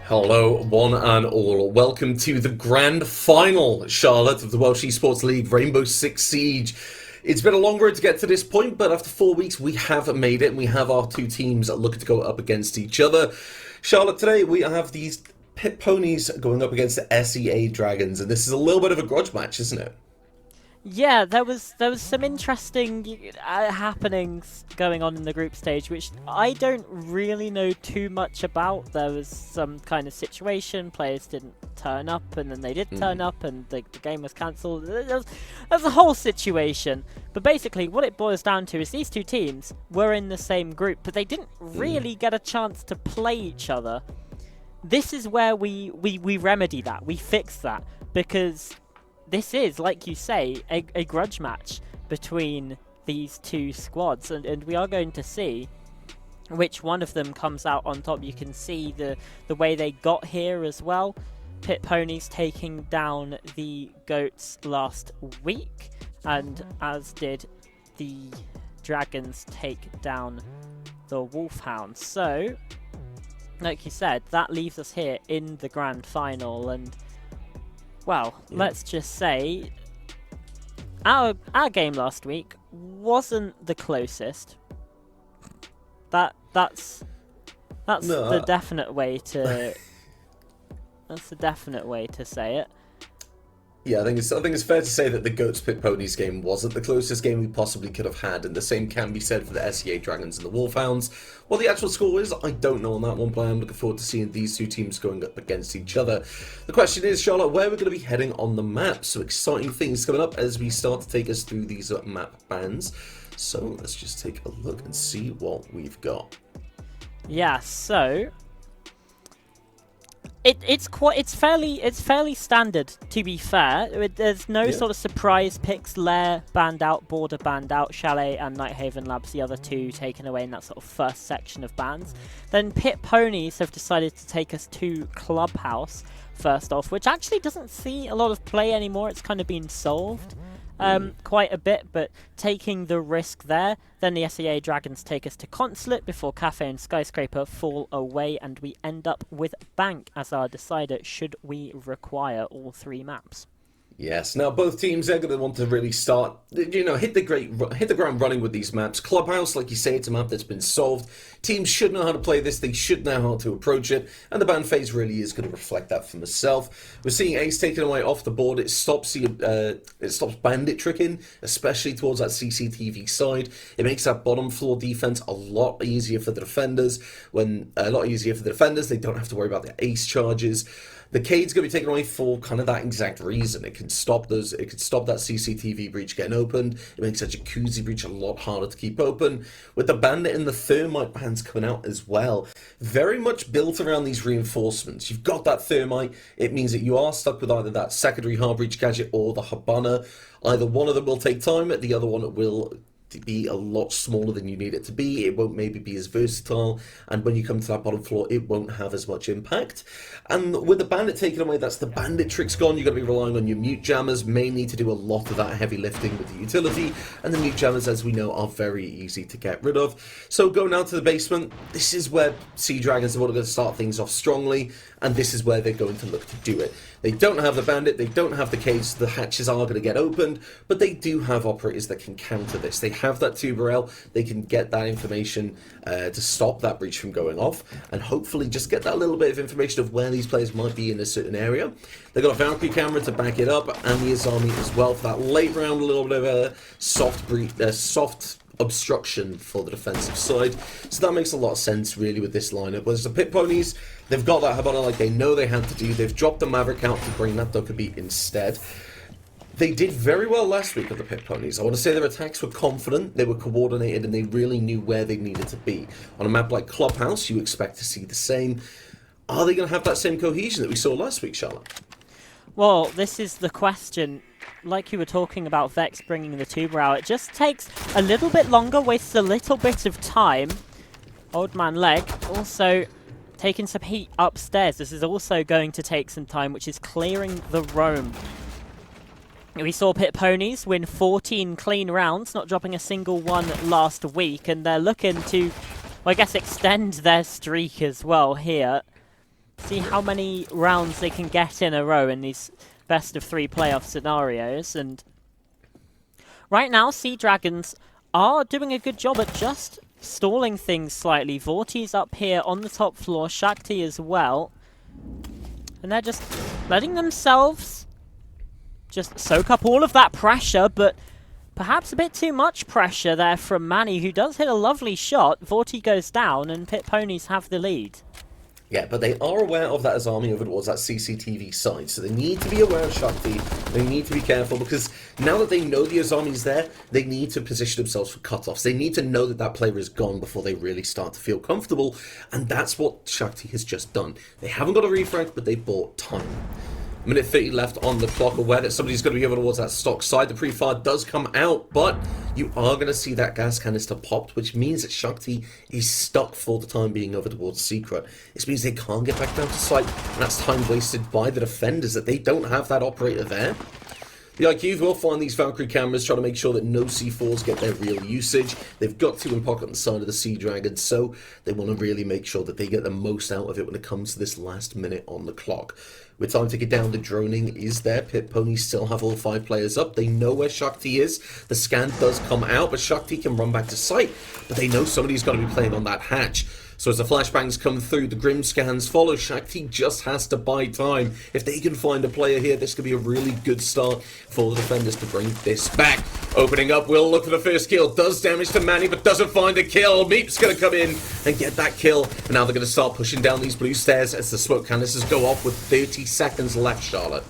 Hello, one and all. Welcome to the grand final, Charlotte, of the Welsh Esports League Rainbow Six Siege. It's been a long road to get to this point, but after 4 weeks, we have made it, and we have our two teams looking to go up against each other. Charlotte, today we have these pit ponies going up against the SEA Dragons, and this is a little bit of a grudge match, isn't it? Yeah, there was some interesting happenings going on in the group stage, which I don't really know too much about. There was some kind of situation, players didn't turn up, and then they did turn up, and the game was cancelled. There was a whole situation. But basically, what it boils down to is these two teams were in the same group, but they didn't really get a chance to play each other. This is where we remedy that, we fix that, because this is, like you say, a grudge match between these two squads, and we are going to see which one of them comes out on top. You can see the way they got here as well. Pit Ponies taking down the Goats last week, and as did the Dragons take down the Wolfhounds. So, like you said, that leaves us here in the grand final, and well, let's just say our game last week wasn't the closest. That's the definite way to that's the definite way to say it. Yeah, I think it's fair to say that the Goats Pit Ponies game wasn't the closest game we possibly could have had, and the same can be said for the SEA Dragons and the Wolfhounds. What the actual score is, I don't know on that one, but I am looking forward to seeing these two teams going up against each other. The question is, Charlotte, where we're going to be heading on the map. So exciting things coming up as we start to take us through these map bands. So let's just take a look and see what we've got. Yeah, so it's fairly standard, to be fair. There's no sort of surprise picks. Lair banned out, Border banned out, Chalet and Nighthaven Labs, the other two taken away in that sort of first section of bans. Then Pit Ponies have decided to take us to Clubhouse first off, which actually doesn't see a lot of play anymore. It's kind of been solved quite a bit, but taking the risk there. Then the SEA Dragons take us to Consulate before Cafe and Skyscraper fall away, and we end up with Bank as our decider should we require all three maps. Yes, now both teams are going to want to really start, hit the ground running with these maps. Clubhouse, like you say, it's a map that's been solved. Teams should know how to play this, they should know how to approach it, and the ban phase really is going to reflect that for myself. We're seeing Ace taken away off the board. It stops bandit tricking, especially towards that CCTV side. It makes that bottom floor defense a lot easier for the defenders. They don't have to worry about the Ace charges. The Cade's going to be taken away for kind of that exact reason. It can stop that CCTV breach getting opened. It makes that Jacuzzi breach a lot harder to keep open. With the Bandit and the Thermite bans coming out as well, very much built around these reinforcements. You've got that Thermite. It means that you are stuck with either that secondary hard breach gadget or the Habana. Either one of them will take time, the other one will be a lot smaller than you need it to be. It won't maybe be as versatile, and when you come to that bottom floor, it won't have as much impact. And with the Bandit taken away, that's the Bandit tricks gone. You're going to be relying on your mute jammers, mainly to do a lot of that heavy lifting with the utility, and the mute jammers, as we know, are very easy to get rid of. So going down to the basement, this is where Sea Dragons are going to start things off strongly, and this is where they're going to look to do it. They don't have the Bandit, they don't have the cage, the hatches are going to get opened, but they do have operators that can counter this. They have that Tuberel, they can get that information to stop that breach from going off, and hopefully just get that little bit of information of where these players might be in a certain area. They've got a Valkyrie camera to back it up, and the Azami as well for that late round, a little bit of a soft obstruction for the defensive side. So that makes a lot of sense really with this lineup. Whereas the Pit Ponies, they've got that Habana like they know they had to do. They've dropped the Maverick out to bring that Dokkaebi instead. They did very well last week with the Pit Ponies. I want to say their attacks were confident, they were coordinated, and they really knew where they needed to be. On a map like Clubhouse, you expect to see the same. Are they going to have that same cohesion that we saw last week, Charlotte? Well, this is the question. Like you were talking about Vex bringing the tuber out, it just takes a little bit longer, wastes a little bit of time. Old Man Leg also taking some heat upstairs. This is also going to take some time, which is clearing the roam. We saw Pit Ponies win 14 clean rounds, not dropping a single one last week, and they're looking to, well, I guess, extend their streak as well here. See how many rounds they can get in a row in these best-of-3 playoff scenarios. And right now, Sea Dragons are doing a good job at just stalling things slightly. Vorti's up here on the top floor, Shakti as well. And they're just letting themselves just soak up all of that pressure, but perhaps a bit too much pressure there from Manny, who does hit a lovely shot. Vorti goes down, and Pit Ponies have the lead. Yeah, but they are aware of that as army over towards that CCTV side, so they need to be aware of Shakti. They need to be careful, because now that they know the Azami's there, they need to position themselves for cutoffs. They need to know that that player is gone before they really start to feel comfortable, and that's what Shakti has just done. They haven't got a refrag, but they bought time. Minute 30 left on the clock, aware that somebody's going to be over towards that stock side. The pre-fire does come out, but you are going to see that gas canister popped, which means that Shakti is stuck for the time being over towards Secret. This means they can't get back down to site, and that's time wasted by the defenders, that they don't have that operator there. The IQs will find these Valkyrie cameras, trying to make sure that no C4s get their real usage. They've got to in pocket on the side of the Sea Dragon, so they want to really make sure that they get the most out of it when it comes to this last minute on the clock. With time to get down, the droning is there. Pit Ponies still have all 5 players up. They know where Shakti is. The scan does come out, but Shakti can run back to site. But they know somebody's going to be playing on that hatch. So as the flashbangs come through, the Grim scans follow. Shakti just has to buy time. If they can find a player here, this could be a really good start for the defenders to bring this back. Opening up, will look for the first kill. Does damage to Manny, but doesn't find a kill. Meep's going to come in and get that kill. And now they're going to start pushing down these blue stairs as the smoke canisters go off with 30 seconds left, Charlotte.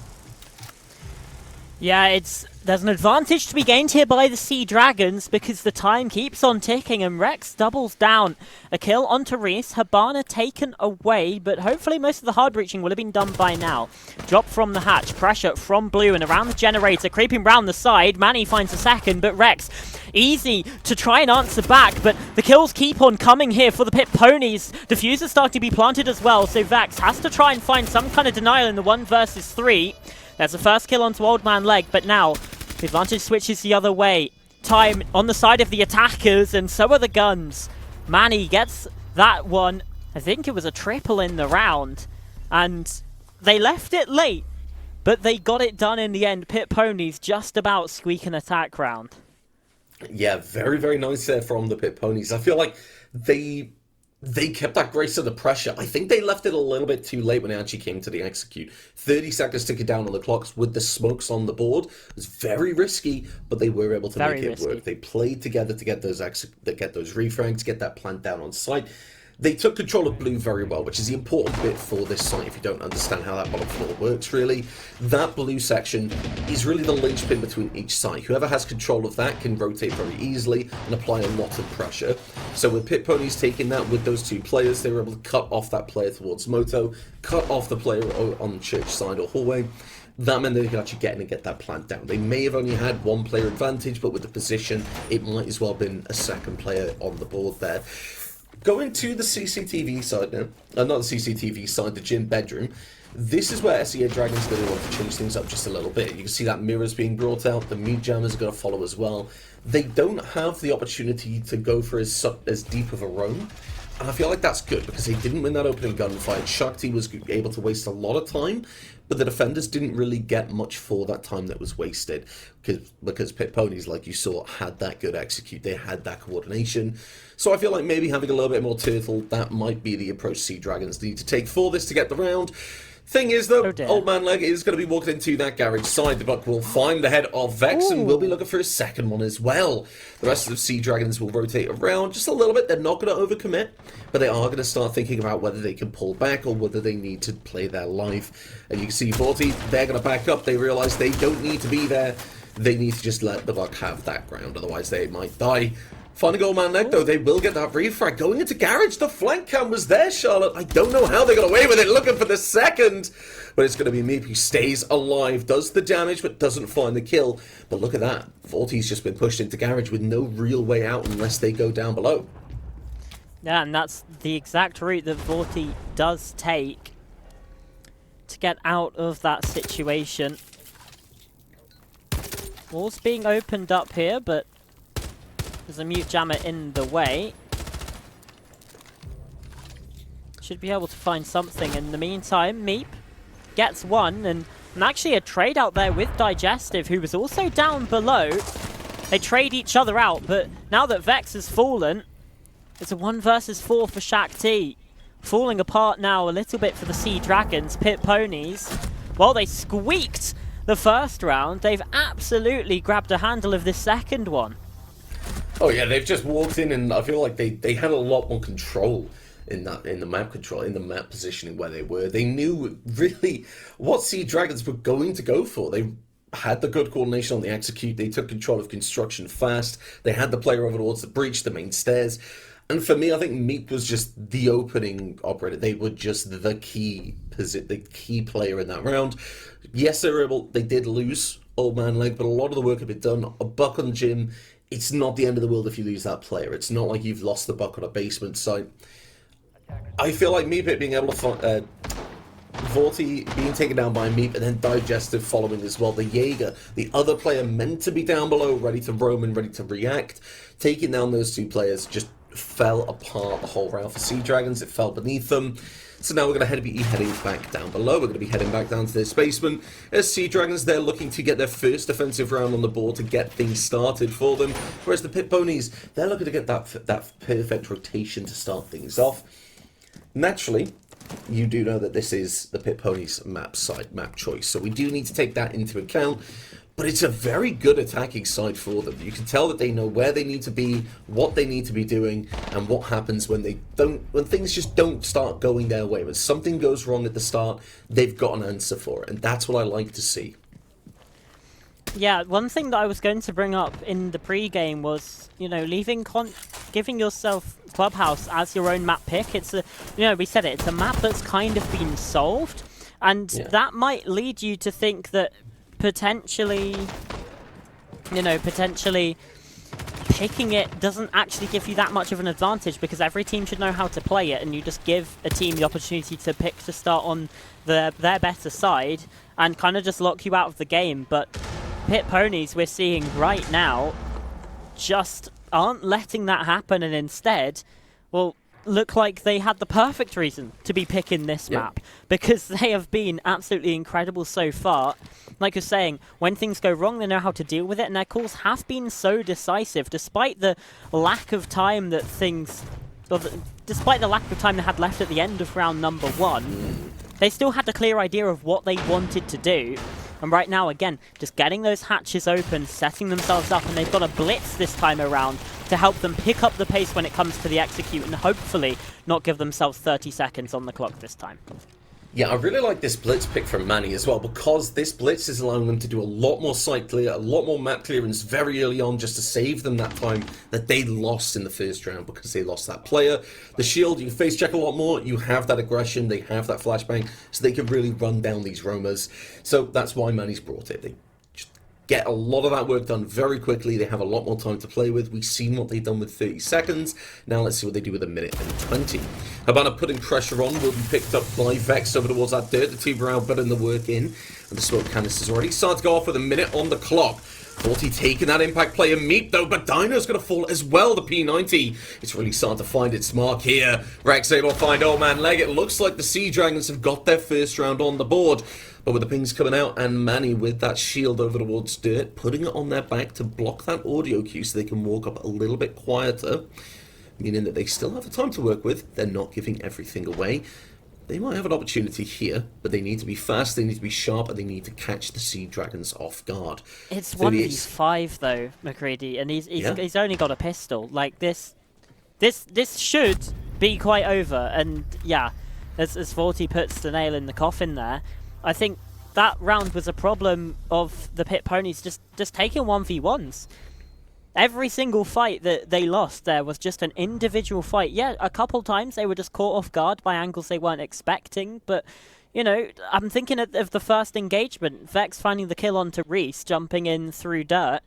Yeah, there's an advantage to be gained here by the Sea Dragons because the time keeps on ticking and Rex doubles down. A kill onto Reese, Habana taken away, but hopefully most of the hard breaching will have been done by now. Drop from the hatch, pressure from blue and around the generator, creeping round the side. Manny finds a second, but Rex easy to try and answer back, but the kills keep on coming here for the Pit Ponies. Diffuser's starting to be planted as well, so Vax has to try and find some kind of denial in the 1 versus 3. There's the first kill onto Old Man Leg, but now the advantage switches the other way. Time on the side of the attackers, and so are the guns. Manny gets that one. I think it was a triple in the round. And they left it late, but they got it done in the end. Pit Ponies just about squeak an attack round. Yeah, very, very nice there from the Pit Ponies. I feel like they kept that grace under pressure. I think they left it a little bit too late when it actually came to the execute. 30 seconds to get down on the clocks with the smokes on the board. It was very risky, but they were able to make it work. They played together to get those refrags, get that plant down on site. They took control of blue very well, which is the important bit for this site if you don't understand how that bottom floor works, really. That blue section is really the linchpin between each site. Whoever has control of that can rotate very easily and apply a lot of pressure. So with Pit Ponies taking that with those 2 players, they were able to cut off that player towards Moto, cut off the player on church side or hallway. That meant they could actually get in and get that plant down. They may have only had 1 player advantage, but with the position, it might as well have been a second player on the board there. Going to the CCTV side now, not the CCTV side, the gym bedroom. This is where SEA Dragons are going to want to change things up just a little bit. You can see that mirrors being brought out, the mute jammers are going to follow as well. They don't have the opportunity to go for as deep of a roam. And I feel like that's good because they didn't win that opening gunfight. Shakti was able to waste a lot of time, but the defenders didn't really get much for that time that was wasted because Pit Ponies, like you saw, had that good execute. They had that coordination. So I feel like maybe having a little bit more turtle, that might be the approach Sea Dragons need to take for this to get the round. Thing is, though, Old Man Leg is going to be walking into that garage side. The Buck will find the head of Vex and will be looking for a second one as well. The rest of the Sea Dragons will rotate around just a little bit. They're not going to overcommit, but they are going to start thinking about whether they can pull back or whether they need to play their life. And you can see 40, they're going to back up. They realise they don't need to be there. They need to just let the Buck have that ground, otherwise they might die. Finding Old Man Leg, though, they will get that refrag. Going into garage, the flank cam was there, Charlotte. I don't know how they got away with it, looking for the second. But it's going to be Meep who stays alive, does the damage, but doesn't find the kill. But look at that. 40's just been pushed into garage with no real way out unless they go down below. Yeah, and that's the exact route that Vorti does take to get out of that situation. Walls being opened up here, but there's a mute jammer in the way. should be able to find something. In the meantime, Meep gets one, and actually a trade out there with Digestive, who was also down below. They trade each other out, but now that Vex has fallen, it's a 1 versus 4 for Shaq-T. Falling apart now a little bit for the Sea Dragons. Pit Ponies, well, they squeaked the first round. They've absolutely grabbed a handle of this second one. Oh yeah, they've just walked in, and I feel like they had a lot more control in the map positioning where they were. They knew really what Sea Dragons were going to go for. They had the good coordination on the execute. They took control of construction fast. They had the player over towards the breach, the main stairs. And for me, I think Meep was just the opening operator. They were just the key player in that round. Yes, they did lose Old Man Leg, but a lot of the work had been done. A buck on Jim, it's not the end of the world if you lose that player. It's not like you've lost the buck on a basement site. I feel like Meep being able to Vorti being taken down by Meep, and then Digestive following as well. The Jaeger, the other player meant to be down below, ready to roam and ready to react. Taking down those two players just fell apart the whole round for Sea Dragons. It fell beneath them. So now we're going to be heading back down below. We're going to be heading back down to this basement. As Sea Dragons, they're looking to get their first offensive round on the board to get things started for them. Whereas the Pit Ponies, they're looking to get that perfect rotation to start things off. Naturally, you do know that this is the Pit Ponies map choice. So we do need to take that into account. But it's a very good attacking side for them. You can tell that they know where they need to be, what they need to be doing, and what happens when things just don't start going their way. When something goes wrong at the start, they've got an answer for it, and that's what I like to see. Yeah, one thing that I was going to bring up in the pre-game was, giving yourself Clubhouse as your own map pick. It's we said it, it's a map that's kind of been solved, and that might lead you to think that potentially picking it doesn't actually give you that much of an advantage, because every team should know how to play it, and you just give a team the opportunity to pick to start on their better side and kind of just lock you out of the game. But Pit Ponies, we're seeing right now, just aren't letting that happen, and instead, well, look like they had the perfect reason to be picking this map, because they have been absolutely incredible so far. Like you're saying, when things go wrong, they know how to deal with it, and their calls have been so decisive, despite the lack of time they had left at the end of round number 1. They still had a clear idea of what they wanted to do. And right now, again, just getting those hatches open, setting themselves up, and they've got a blitz this time around to help them pick up the pace when it comes to the execute, and hopefully not give themselves 30 seconds on the clock this time. Yeah, I really like this blitz pick from Manny as well, because this blitz is allowing them to do a lot more site clear, a lot more map clearance very early on, just to save them that time that they lost in the first round because they lost that player. The shield, you face check a lot more, you have that aggression, they have that flashbang, so they can really run down these roamers. So that's why Manny's brought it. They just get a lot of that work done very quickly. They have a lot more time to play with. We've seen what they've done with 30 seconds. Now let's see what they do with a minute and 20. Habana putting pressure on will be picked up by Vex over towards that dirt. The team around putting the work in. And the smoke canisters already started to go off with a minute on the clock. 40 taking that impact player Meep though, but Dino's going to fall as well. The P90, it's really starting to find its mark here. Rex able to find Old Man Leg. It looks like the Sea Dragons have got their first round on the board. But with the pings coming out, and Manny with that shield over towards dirt, putting it on their back to block that audio cue so they can walk up a little bit quieter, meaning that they still have the time to work with. They're not giving everything away. They might have an opportunity here, but they need to be fast, they need to be sharp, and they need to catch the Sea Dragons off guard. It's 1v5 though, Muhcreedy, and he's only got a pistol. Like this should be quite over. And yeah, as 40 puts the nail in the coffin there, I think that round was a problem of the Pit Ponies just taking 1v1s. Every single fight that they lost there was just an individual fight. Yeah, a couple times they were just caught off guard by angles they weren't expecting, but, I'm thinking of the first engagement, Vex finding the kill onto Reese, jumping in through dirt.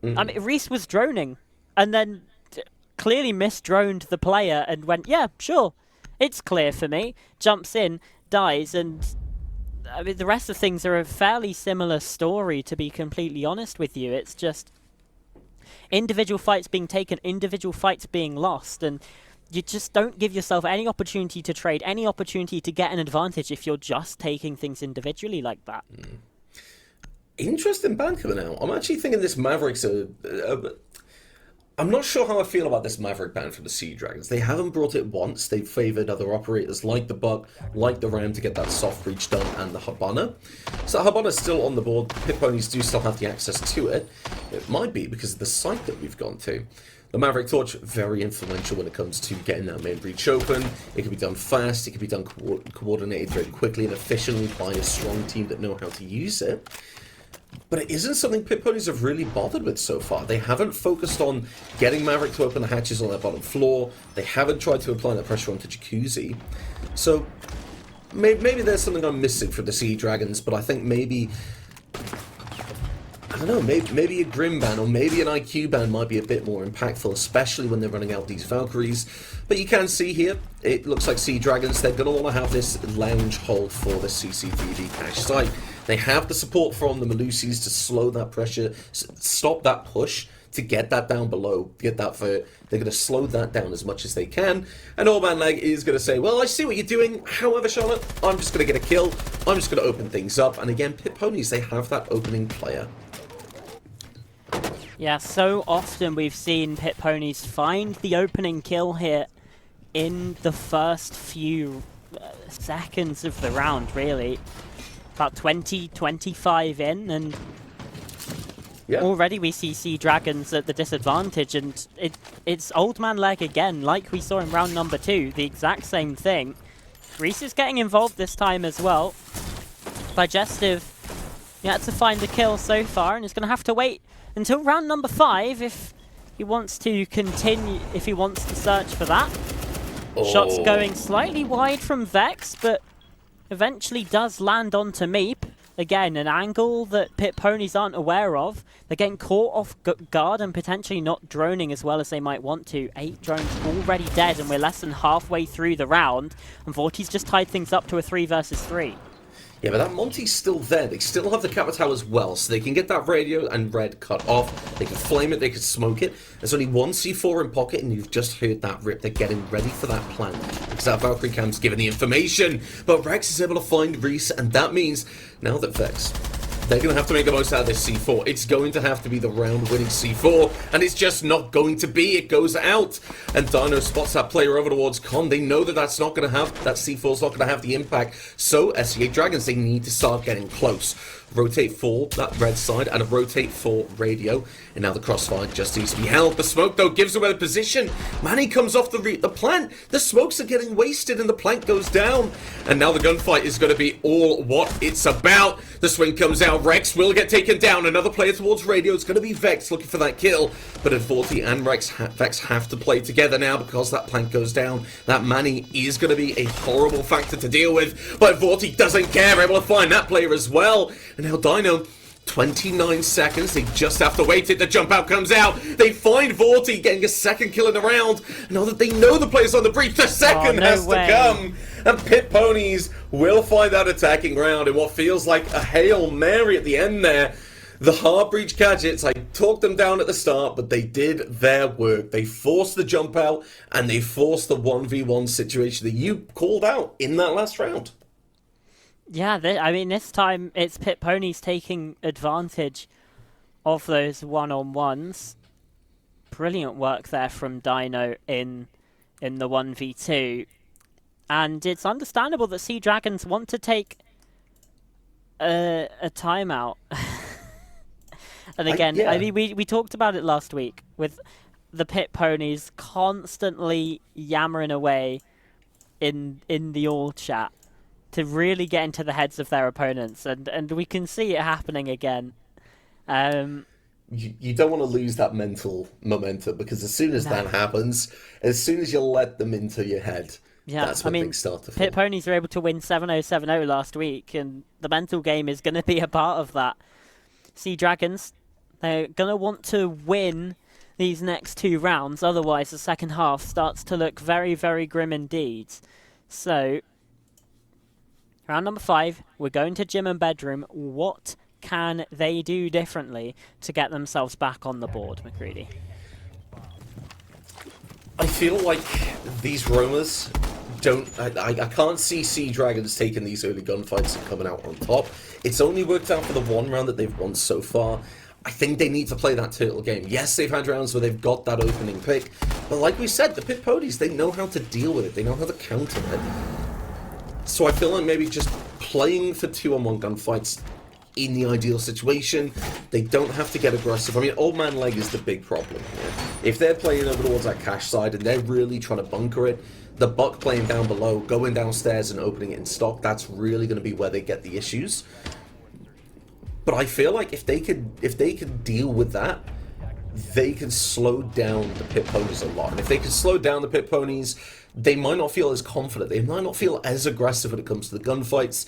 I mean, Reese was droning, and then clearly misdroned the player and went, yeah, sure, it's clear for me, jumps in, dies, and I mean, the rest of things are a fairly similar story, to be completely honest with you. It's just individual fights being taken, individual fights being lost, and you just don't give yourself any opportunity to trade, any opportunity to get an advantage if you're just taking things individually like that. Interesting ban coming out. I'm actually thinking this Mavericks are... I'm not sure how I feel about this Maverick ban from the Sea Dragons. They haven't brought it once. They've favoured other operators like the Buck, like the Ram to get that soft breach done, and the Habana. So Habana's still on the board. Pit Ponies do still have the access to it. It might be because of the site that we've gone to. The Maverick Torch, very influential when it comes to getting that main breach open. It can be done fast, it can be done coordinated very quickly and efficiently by a strong team that know how to use it. But it isn't something Pit Ponies have really bothered with so far. They haven't focused on getting Maverick to open the hatches on their bottom floor. They haven't tried to apply that pressure onto Jacuzzi. So maybe there's something I'm missing from the Sea Dragons, but I think maybe... I don't know, maybe a Grim ban or maybe an IQ ban might be a bit more impactful, especially when they're running out these Valkyries. But you can see here, it looks like Sea Dragons, they're going to want to have this lounge hold for the CCTV cache site. They have the support from the Malusis to slow that pressure, stop that push, to get that down below, get that vert. They're going to slow that down as much as they can. And Old Man Leg is going to say, well, I see what you're doing. However, Charlotte, I'm just going to get a kill. I'm just going to open things up. And again, Pit Ponies, they have that opening player. Yeah, so often we've seen Pit Ponies find the opening kill here in the first few seconds of the round, really. About 20, 25 in, and already we see Sea Dragons at the disadvantage, and it's Old Man Leg again, like we saw in round number 2, the exact same thing. Reese is getting involved this time as well. Digestive, he had to find the kill so far, and he's going to have to wait until round number 5 if he wants to continue, if he wants to search for that. Shots going slightly wide from Vex, but eventually does land onto Meep. Again, an angle that Pit Ponies aren't aware of. They're getting caught off guard and potentially not droning as well as they might want to. 8 drones already dead, and we're less than halfway through the round. And Vorti's just tied things up to a 3 versus 3. Yeah, but that Monty's still there. They still have the Capitao as well, so they can get that radio and red cut off. They can flame it, they can smoke it. There's only one C4 in pocket, and you've just heard that rip. They're getting ready for that plant, because that Valkyrie cam's given the information. But Rex is able to find Reese, and that means now that Vex, they're going to have to make the most out of this C4. It's going to have to be the round-winning C4, and it's just not going to be. It goes out, and Dino spots that player over towards Con. They know that that's not going to have, that C4's not going to have the impact. So, SCA Dragons, they need to start getting close. Rotate for that red side, and a rotate for radio. And now the crossfire just needs to be held. The smoke, though, gives away the position. Manny comes off the plant. The smokes are getting wasted, and the plant goes down. And now the gunfight is going to be all what it's about. The swing comes out. Rex will get taken down. Another player towards radio. It's going to be Vex looking for that kill. But Vorti and Vex have to play together now because that plant goes down. That Manny is going to be a horrible factor to deal with. But Vorti doesn't care. Able to find that player as well. And now Dino, 29 seconds. They just have to wait it. The jump out comes out. They find Vorti getting a second kill in the round. Now that they know the player's on the breach, the second has to come. And Pit Ponies will find that attacking round in what feels like a Hail Mary at the end there. The hard breach gadgets, I talked them down at the start, but they did their work. They forced the jump out, and they forced the 1v1 situation that you called out in that last round. Yeah, I mean, this time it's Pit Ponies taking advantage of those one-on-ones. Brilliant work there from Dino in the 1v2. And it's understandable that Sea Dragons want to take a timeout. And again, I mean, we talked about it last week with the Pit Ponies constantly yammering away in the all chat to really get into the heads of their opponents, and we can see it happening again. You don't want to lose that mental momentum, because as soon as that happens, as soon as you let them into your head, that's when things start to fall. Pit Ponies were able to win 7-0, 7-0 last week, and the mental game is going to be a part of that. Sea Dragons, they're going to want to win these next 2 rounds, otherwise the second half starts to look very, very grim indeed. So, round number 5, we're going to gym and bedroom. What can they do differently to get themselves back on the board, Muhcreedy? I feel like these roamers don't. I can't see Sea Dragons taking these early gunfights and coming out on top. It's only worked out for the one round that they've won so far. I think they need to play that turtle game. Yes, they've had rounds where they've got that opening pick, but like we said, the Pit Ponies, they know how to deal with it. They know how to counter it. So I feel like maybe just playing for 2-on-1 gunfights in the ideal situation. They don't have to get aggressive. I mean, Old Man Leg is the big problem here. If they're playing over towards that cash side and they're really trying to bunker it, the Buck playing down below, going downstairs and opening it in stock, that's really going to be where they get the issues. But I feel like if they could deal with that, they can slow down the Pit Ponies a lot. And if they can slow down the Pit Ponies, they might not feel as confident. They might not feel as aggressive when it comes to the gunfights.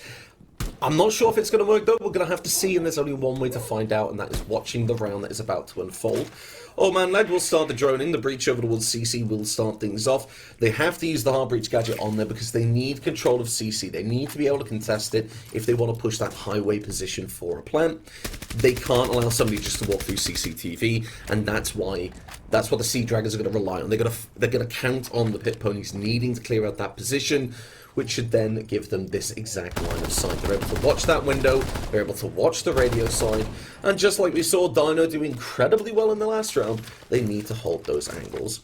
I'm not sure if it's going to work, though. We're going to have to see, and there's only one way to find out, and that is watching the round that is about to unfold. Old Man Led will start the droning. The breach over towards CC will start things off. They have to use the hard breach gadget on there because they need control of CC. They need to be able to contest it if they want to push that highway position for a plant. They can't allow somebody just to walk through CCTV, and that's what the Sea Dragons are going to rely on. They're going to count on the Pit Ponies needing to clear out that position, which should then give them this exact line of sight. They're able to watch that window, they're able to watch the radio side, and just like we saw Dino do incredibly well in the last round, they need to hold those angles.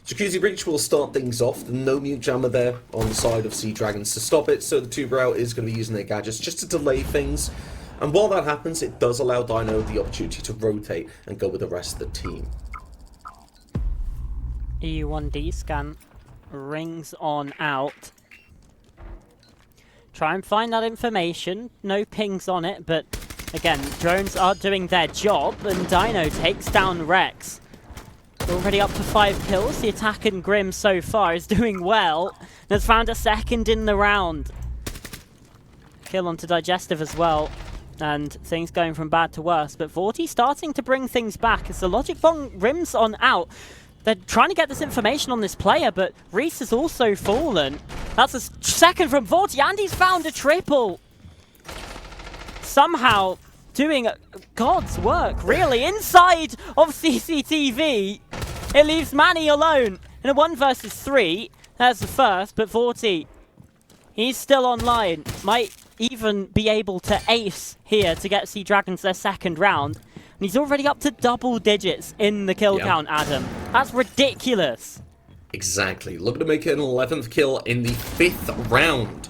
Jacuzzi Breach will start things off. No mute jammer there on the side of Sea Dragons to stop it, so the Two-Brow is going to be using their gadgets just to delay things. And while that happens, it does allow Dino the opportunity to rotate and go with the rest of the team. EU1D scan rings on out. Try and find that information. No pings on it, but again, drones are doing their job, and Dino takes down Rex. Already up to 5 kills. The attack in Grim so far is doing well, and has found a second in the round. Kill onto Digestive as well, and things going from bad to worse. But Vorty starting to bring things back as the Logic Bomb rims on out. They're trying to get this information on this player, but Reese has also fallen. That's a second from Vorty, and he's found a triple. Somehow doing God's work, really, inside of CCTV. It leaves Manny alone in a 1 versus 3. There's the first, but Vorty, he's still online. Might even be able to ace here to get Sea Dragons their second round. And he's already up to double digits in the kill count, Adam. That's ridiculous. Exactly. Looking to make an 11th kill in the 5th round,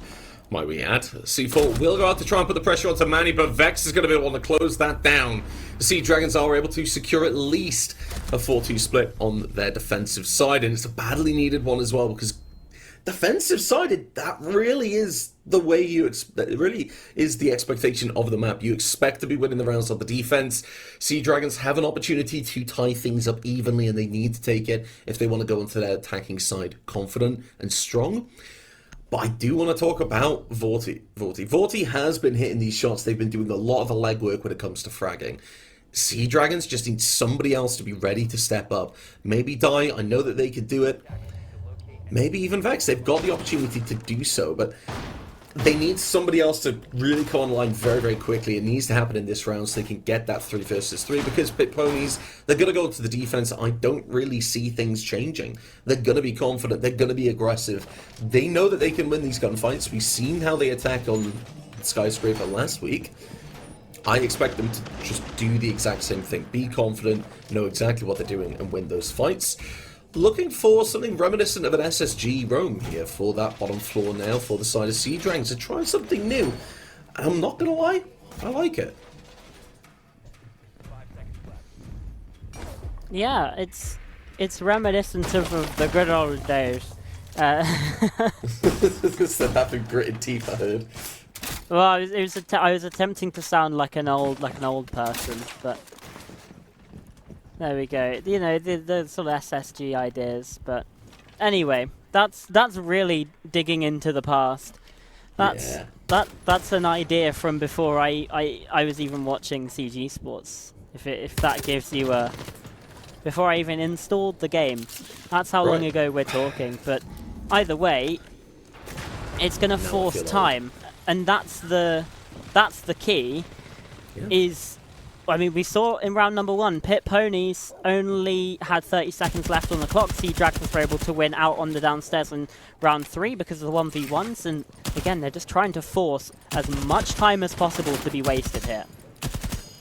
might we add. C4 will go out to try and put the pressure onto Manny, but Vex is going to be able to close that down. The Sea Dragons are able to secure at least a 4-2 split on their defensive side, and it's a badly needed one as well, because defensive sided, that really is the way it really is the expectation of the map. You expect to be winning the rounds on the defense. Sea Dragons have an opportunity to tie things up evenly, and they need to take it if they want to go into their attacking side confident and strong. But I do want to talk about Vorty. Vorty has been hitting these shots. They've been doing a lot of the legwork when it comes to fragging. Sea Dragons just need somebody else to be ready to step up. Maybe Die, I know that they could do it. Maybe even Vex, they've got the opportunity to do so, but they need somebody else to really come online very, very quickly. It needs to happen in this round so they can get that 3 versus 3, because Pit Ponies, they're going to go to the defense. I don't really see things changing. They're going to be confident. They're going to be aggressive. They know that they can win these gunfights. We've seen how they attacked on Skyscraper last week. I expect them to just do the exact same thing. Be confident, know exactly what they're doing, and win those fights. Looking for something reminiscent of an SSG roam here for that bottom floor now for the side of Sea Dragons to try something new. I'm not going to lie, I like it. Yeah, it's reminiscent of the good old days. Said that with gritted teeth, I heard. Well, I was attempting to sound like an old person, but there we go. You know, the sort of SSG ideas. But anyway, that's really digging into the past. That's an idea from before I was even watching CG Esports. If that gives you a, before I even installed the game. That's how long ago we're talking. But either way, it's gonna force time. And that's the key, is I mean, we saw in round number 1, Pit Ponies only had 30 seconds left on the clock. Sea Dragons were able to win out on the downstairs in round 3 because of the 1v1s. And again, they're just trying to force as much time as possible to be wasted here.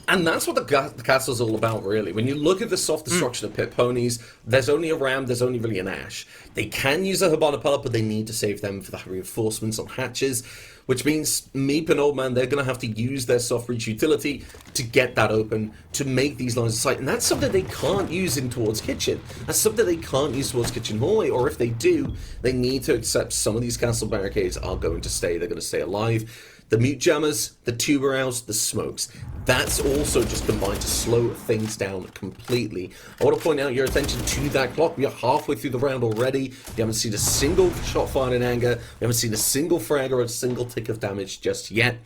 And that's what the castle's all about, really. When you look at the soft destruction of Pit Ponies, there's only a Ram, there's only really an Ash. They can use a Hibana pellet, but they need to save them for the reinforcements on hatches, which means Meep and Old Man, they're going to have to use their soft breach utility to get that open, to make these lines of sight. And that's something they can't use in towards Kitchen. That's something they can't use towards Kitchen Hallway, or if they do, they need to accept some of these castle barricades are going to stay. They're going to stay alive. The mute jammers, the tuber owls, the smokes. That's also just combined to slow things down completely. I want to point out your attention to that clock. We are halfway through the round already. We haven't seen a single shot fired in anger. We haven't seen a single frag or a single tick of damage just yet.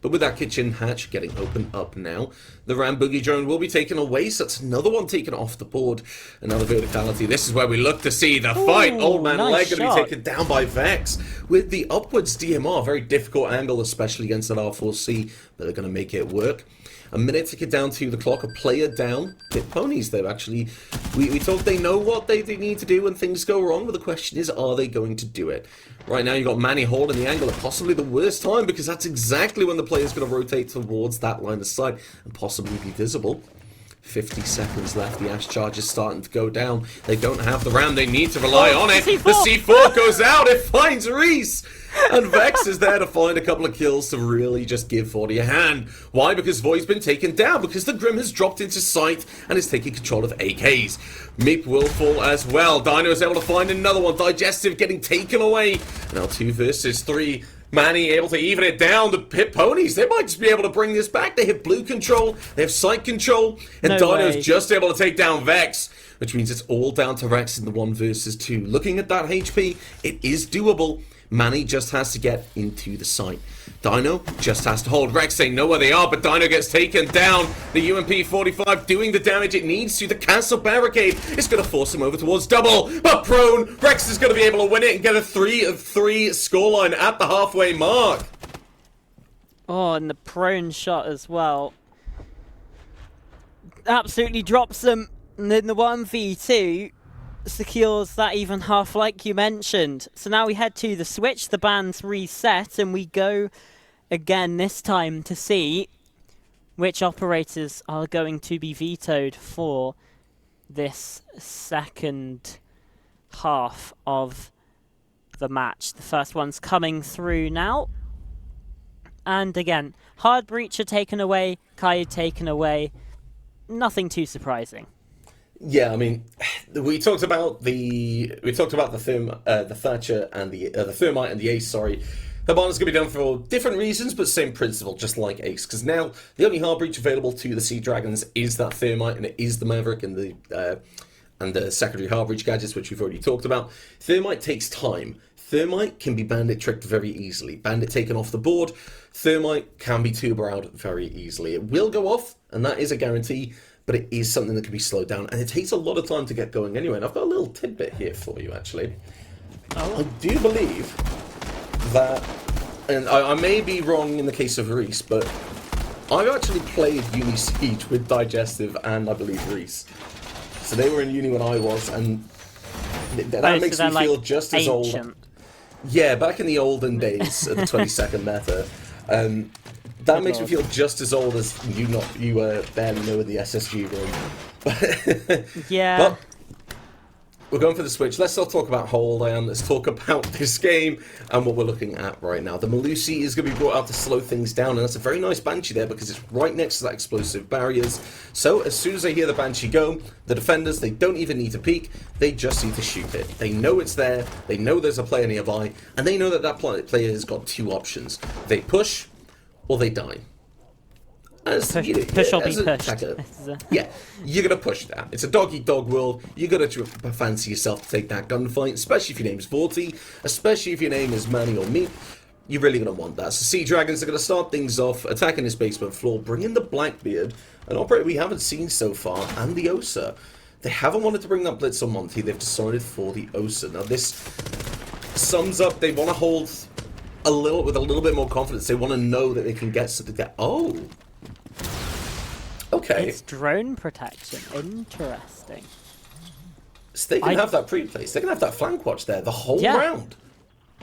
But with that kitchen hatch getting opened up now, the Ram Boogie Drone will be taken away, so that's another one taken off the board. Another verticality. This is where we look to see the fight. Old Man nice Leg going to be taken down by Vex with the upwards DMR. Very difficult angle, especially against that R4C, but they're going to make it work. A minute to get down to the clock, a player down. Pit Ponies, though, actually. We thought they know what they need to do when things go wrong, but the question is, are they going to do it? Right now, you've got Manny Hall in the angle at possibly the worst time, because that's exactly when the player's going to rotate towards that line of sight and possibly be visible. 50 seconds left. The Ash charge is starting to go down. They don't have the Ram. They need to rely on it. C4. The C4 goes out. It finds Reese. And Vex is there to find a couple of kills to really just give 40 a hand. Why? Because Void's been taken down. Because the Grim has dropped into sight and is taking control of AKs. Meep will fall as well. Dino is able to find another one. Digestive getting taken away. Now 2 versus 3. Manny able to even it down. The Pit Ponies, they might just be able to bring this back. They have blue control, they have sight control, and No Dino's way. just able to take down Vex, which means it's all down to Rex in the 1 versus 2. Looking at that HP, it is doable. Manny just has to get into the sight. Dino just has to hold. Rex, they know where they are, but Dino gets taken down. The UMP 45 doing the damage it needs to. The castle barricade is going to force him over towards double, but prone. Rex is going to be able to win it and get a 3 of 3 scoreline at the halfway mark. Oh, and the prone shot as well. Absolutely drops them. And then the 1v2 secures that even half like you mentioned. So now we head to the switch, the bands reset, and we go again this time to see which operators are going to be vetoed for this second half of the match. The first one's coming through now. And again, Hard Breacher taken away, Kai taken away. Nothing too surprising. Yeah, I mean, we talked about the Thatcher and the Thermite and the Ace. Sorry, Hibana's going to be done for different reasons, but same principle, just like Ace. Because now the only hard breach available to the Sea Dragons is that Thermite, and it is the Maverick and the secondary hard breach gadgets, which we've already talked about. Thermite takes time. Thermite can be bandit tricked very easily. Bandit taken off the board. Thermite can be tuber out very easily. It will go off, and that is a guarantee. But it is something that can be slowed down, and it takes a lot of time to get going anyway. And I've got a little tidbit here for you, actually. I do believe that, and I may be wrong in the case of Reese, but I've actually played Uni Siege with Digestive and I believe Reese. So they were in uni when I was, and that makes me feel just as old. Yeah, back in the olden days of the 20-second meta. That makes me feel just as old as you barely know in the SSG room. Yeah. But we're going for the switch. Let's not talk about Hold On. Let's talk about this game and what we're looking at right now. The Malusi is going to be brought out to slow things down, and that's a very nice Banshee there because it's right next to that explosive barriers. So as soon as they hear the Banshee go, the defenders, they don't even need to peek. They just need to shoot it. They know it's there. They know there's a player nearby, and they know that that player has got 2 options. They push, or they die. Push or be pushed. Yeah, you're going to push that. It's a dog-eat-dog world. You're going to fancy yourself to take that gunfight, especially if your name's Vorty, especially if your name is Manny or Meep. You're really going to want that. So Sea Dragons are going to start things off, attacking this basement floor, bring in the Blackbeard, an operator we haven't seen so far, and the Osa. They haven't wanted to bring that Blitz on Monty. They've decided for the Osa. Now this sums up, they want to hold with a little bit more confidence. They want to know that they can get something there. Oh! Okay. It's drone protection. Interesting. So they can have that pre-place. They can have that flank watch there the whole round.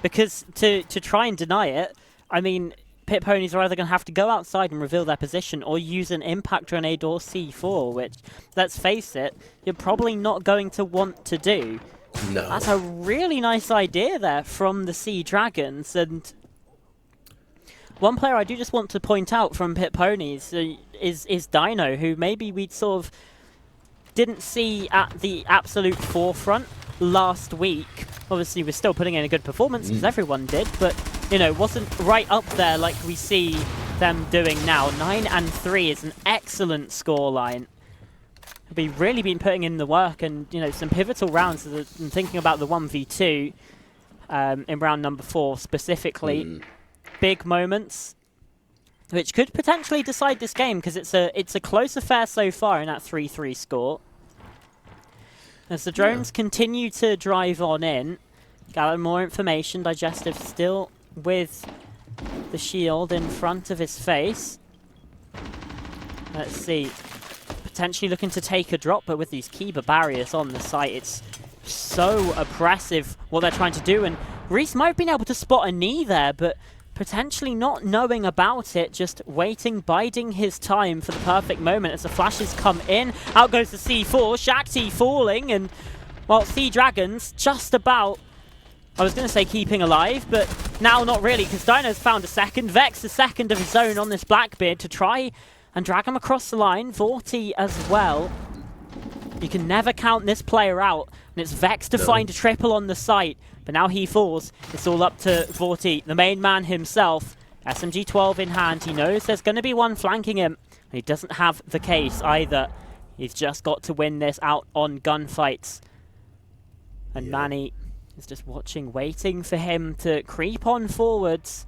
Because to try and deny it, I mean, Pit Ponies are either going to have to go outside and reveal their position or use an impact grenade or C4, which, let's face it, you're probably not going to want to do. No. That's a really nice idea there from the Sea Dragons. And one player I do just want to point out from Pit Ponies is Dino, who maybe we'd sort of didn't see at the absolute forefront last week. Obviously, we're still putting in a good performance, because everyone did, but, you know, wasn't right up there like we see them doing now. 9-3 is an excellent scoreline. Have really been putting in the work, and, you know, some pivotal rounds, and thinking about the 1v2 in round number 4 specifically. Big moments, which could potentially decide this game, because it's a close affair so far in that 3-3 score. As the drones continue to drive on in, gather more information. Digestive still with the shield in front of his face. Let's see. Potentially looking to take a drop, but with these Kiba barriers on the site, it's so oppressive what they're trying to do. And Reese might have been able to spot a knee there, but potentially not knowing about it, just waiting, biding his time for the perfect moment as the flashes come in. Out goes the C4, Shakti falling, and, well, Sea Dragons just about, I was going to say keeping alive, but now not really, because Dino's found a second. Vex a second of his own on this Blackbeard to try and drag him across the line. Vorti as well. You can never count this player out, and it's Vex to find a triple on the site. But now he falls. It's all up to Vorti, the main man himself. SMG-12 in hand. He knows there's going to be one flanking him. And he doesn't have the case either. He's just got to win this out on gunfights. And Manny is just watching, waiting for him to creep on forwards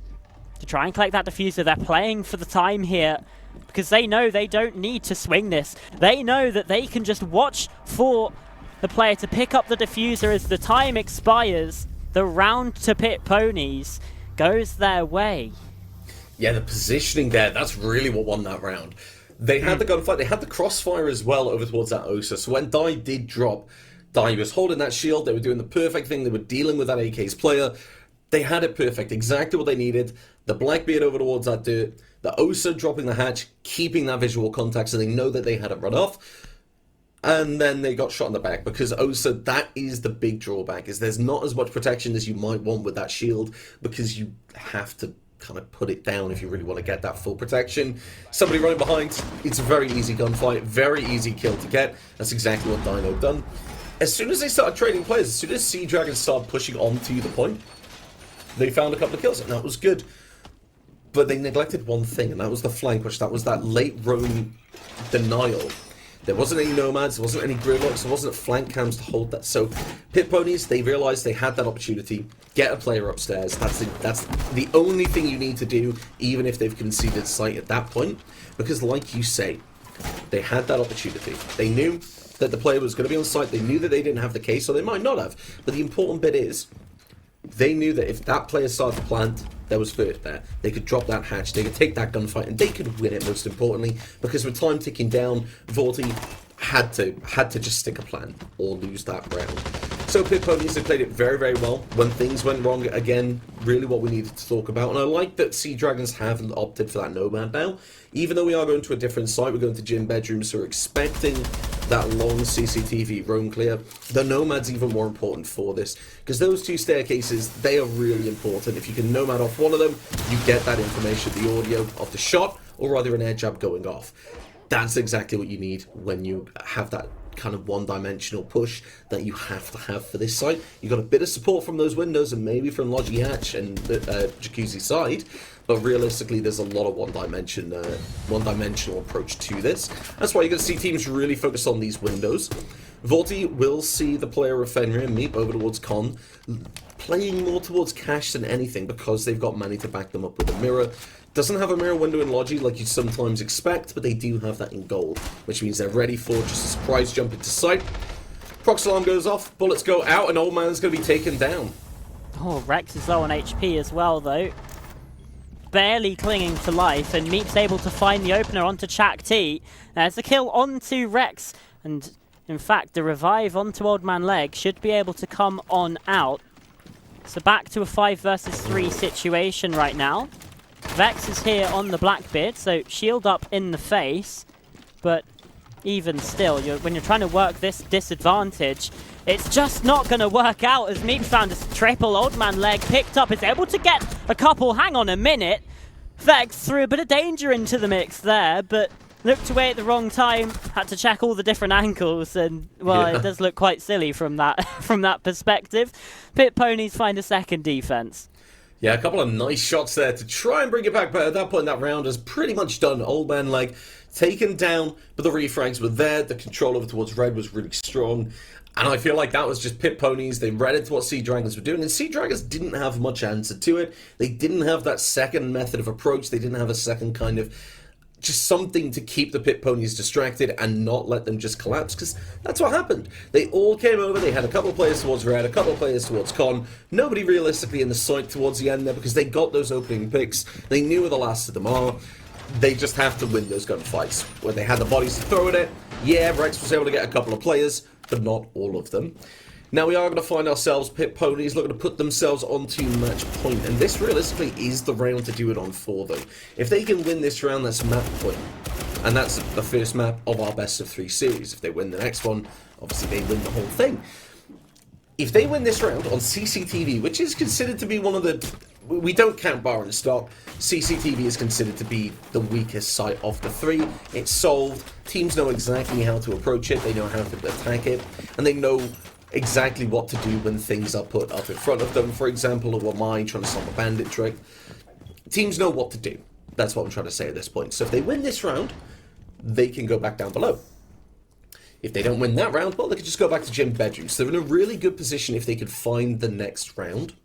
to try and collect that diffuser. They're playing for the time here, because they know they don't need to swing this. They know that they can just watch for the player to pick up the diffuser as the time expires. The round to Pit Ponies goes their way. Yeah, the positioning there, that's really what won that round. They had the gunfight, they had the crossfire as well over towards that Osa. So when Dai did drop, Dai was holding that shield, they were doing the perfect thing, they were dealing with that AK's player. They had it perfect, exactly what they needed. The Blackbeard over towards that dirt, the Osa dropping the hatch, keeping that visual contact so they know that they had it run off. And then they got shot in the back, because Osa, that is the big drawback, is there's not as much protection as you might want with that shield, because you have to kind of put it down if you really want to get that full protection. Somebody running behind, it's a very easy gunfight, very easy kill to get. That's exactly what Dino done. As soon as they started trading players, as soon as Sea Dragons started pushing onto the point, they found a couple of kills, and that was good. But they neglected one thing, and that was the flank, which that was that late roam denial. There wasn't any nomads, there wasn't any gridlocks, there wasn't flank cams to hold that. So Pit Ponies, they realised they had that opportunity. Get a player upstairs. That's the only thing you need to do, even if they've conceded sight at that point. Because like you say, they had that opportunity. They knew that the player was going to be on site. They knew that they didn't have the case, or they might not have. But the important bit is, they knew that if that player started to plant, there was third there. They could drop that hatch, they could take that gunfight, and they could win it, most importantly, because with time ticking down, Vorti had to just stick a plan or lose that round. So Pit Ponies, they played it very, very well. When things went wrong, again, really what we needed to talk about. And I like that Sea Dragons have opted for that Nomad now. Even though we are going to a different site, we're going to gym bedrooms, so we're expecting that long CCTV roam clear. The Nomad's even more important for this, because those two staircases, they are really important. If you can Nomad off one of them, you get that information, the audio of the shot, or rather an air jab going off. That's exactly what you need when you have that kind of one-dimensional push that you have to have for this site. You got a bit of support from those windows and maybe from Logi Hatch and the Jacuzzi side, but realistically there's a lot of one-dimensional approach to this. That's why you're going to see teams really focus on these windows. Vorti will see the player of Fenrir and Meep over towards Con, playing more towards Cash than anything, because they've got Manny to back them up with a mirror. Doesn't have a mirror window in Logi like you'd sometimes expect, but they do have that in gold, which means they're ready for just a surprise jump into sight. Prox alarm goes off, bullets go out, and Old Man's going to be taken down. Oh, Rex is low on HP as well, though. barely clinging to life, and Meep's able to find the opener onto Chak T. There's the kill onto Rex, and in fact the revive onto Old Man Leg should be able to come on out. So back to a 5 versus 3 situation right now. Vex is here on the Blackbeard, so shield up in the face, but even still, when you're trying to work this disadvantage, it's just not going to work out as Meep found a triple. Old Man Leg picked up, is able to get a couple. Hang on a minute. Vex threw a bit of danger into the mix there, but looked away at the wrong time. Had to check all the different angles, and well, it does look quite silly from that perspective. Pit Ponies find a second defense. Yeah, a couple of nice shots there to try and bring it back, but at that point that round is pretty much done. Old Man Leg taken down, but the refrags were there. The control over towards red was really strong. And I feel like that was just Pit Ponies. They read into what Sea Dragons were doing, and Sea Dragons didn't have much answer to it. They didn't have that second method of approach. They didn't have a second kind of just something to keep the Pit Ponies distracted and not let them just collapse, because that's what happened. They all came over. They had a couple of players towards red, a couple of players towards con. Nobody realistically in the sight towards the end there, because they got those opening picks. They knew where the last of them are. They just have to win those gunfights. When they had the bodies to throw at it, yeah, Rex was able to get a couple of players, but not all of them. Now we are going to find ourselves Pit Ponies looking to put themselves onto match point, and this realistically is the round to do it on for them. If they can win this round, that's map point, and that's the first map of our best of 3 series. If they win the next one, obviously they win the whole thing. If they win this round on CCTV, which is considered to be one of the... We don't count bar and stock. CCTV is considered to be the weakest site of the 3. It's solved. Teams know exactly how to approach it. They know how to attack it. And they know exactly what to do when things are put up in front of them. For example, or mine trying to solve a bandit trick. Teams know what to do. That's what I'm trying to say at this point. So if they win this round, they can go back down below. If they don't win that round, well, they can just go back to gym bedroom. So they're in a really good position if they can find the next round.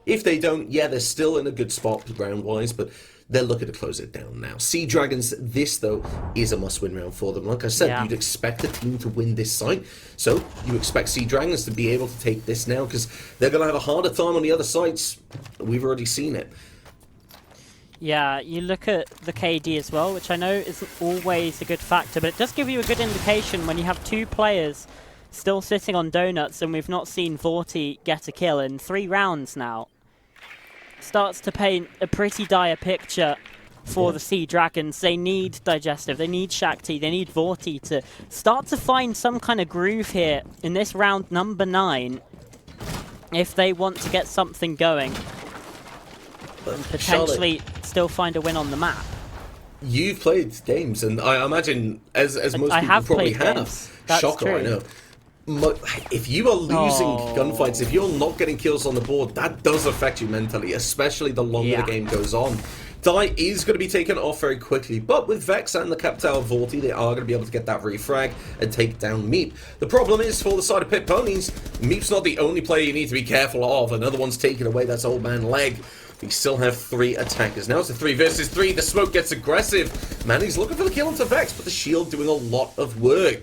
If they don't, yeah, they're still in a good spot round-wise, but they're looking to close it down now. Sea Dragons, this, though, is a must-win round for them. Like I said, you'd expect the team to win this site, so you expect Sea Dragons to be able to take this now, because they're going to have a harder time on the other sites. We've already seen it. Yeah, you look at the KD as well, which I know isn't always a good factor, but it does give you a good indication when you have 2 players still sitting on donuts, and we've not seen Vorti get a kill in 3 rounds now. Starts to paint a pretty dire picture for the Sea Dragons. They need Digestive, they need Shakti, they need Vorti to start to find some kind of groove here in this round number 9 if they want to get something going and potentially still find a win on the map. You've played games, and I imagine, as most people probably have, shocker, true. I know. If you are losing gunfights, if you're not getting kills on the board, that does affect you mentally, especially the longer the game goes on. Die is going to be taken off very quickly, but with Vex and the Captal Vorti, they are going to be able to get that refrag and take down Meep. The problem is, for the side of Pit Ponies, Meep's not the only player you need to be careful of. Another one's taken away, that's Old Man Leg. We still have 3 attackers. Now it's a 3 versus 3, the smoke gets aggressive. Manny's looking for the kill onto Vex, but the shield doing a lot of work.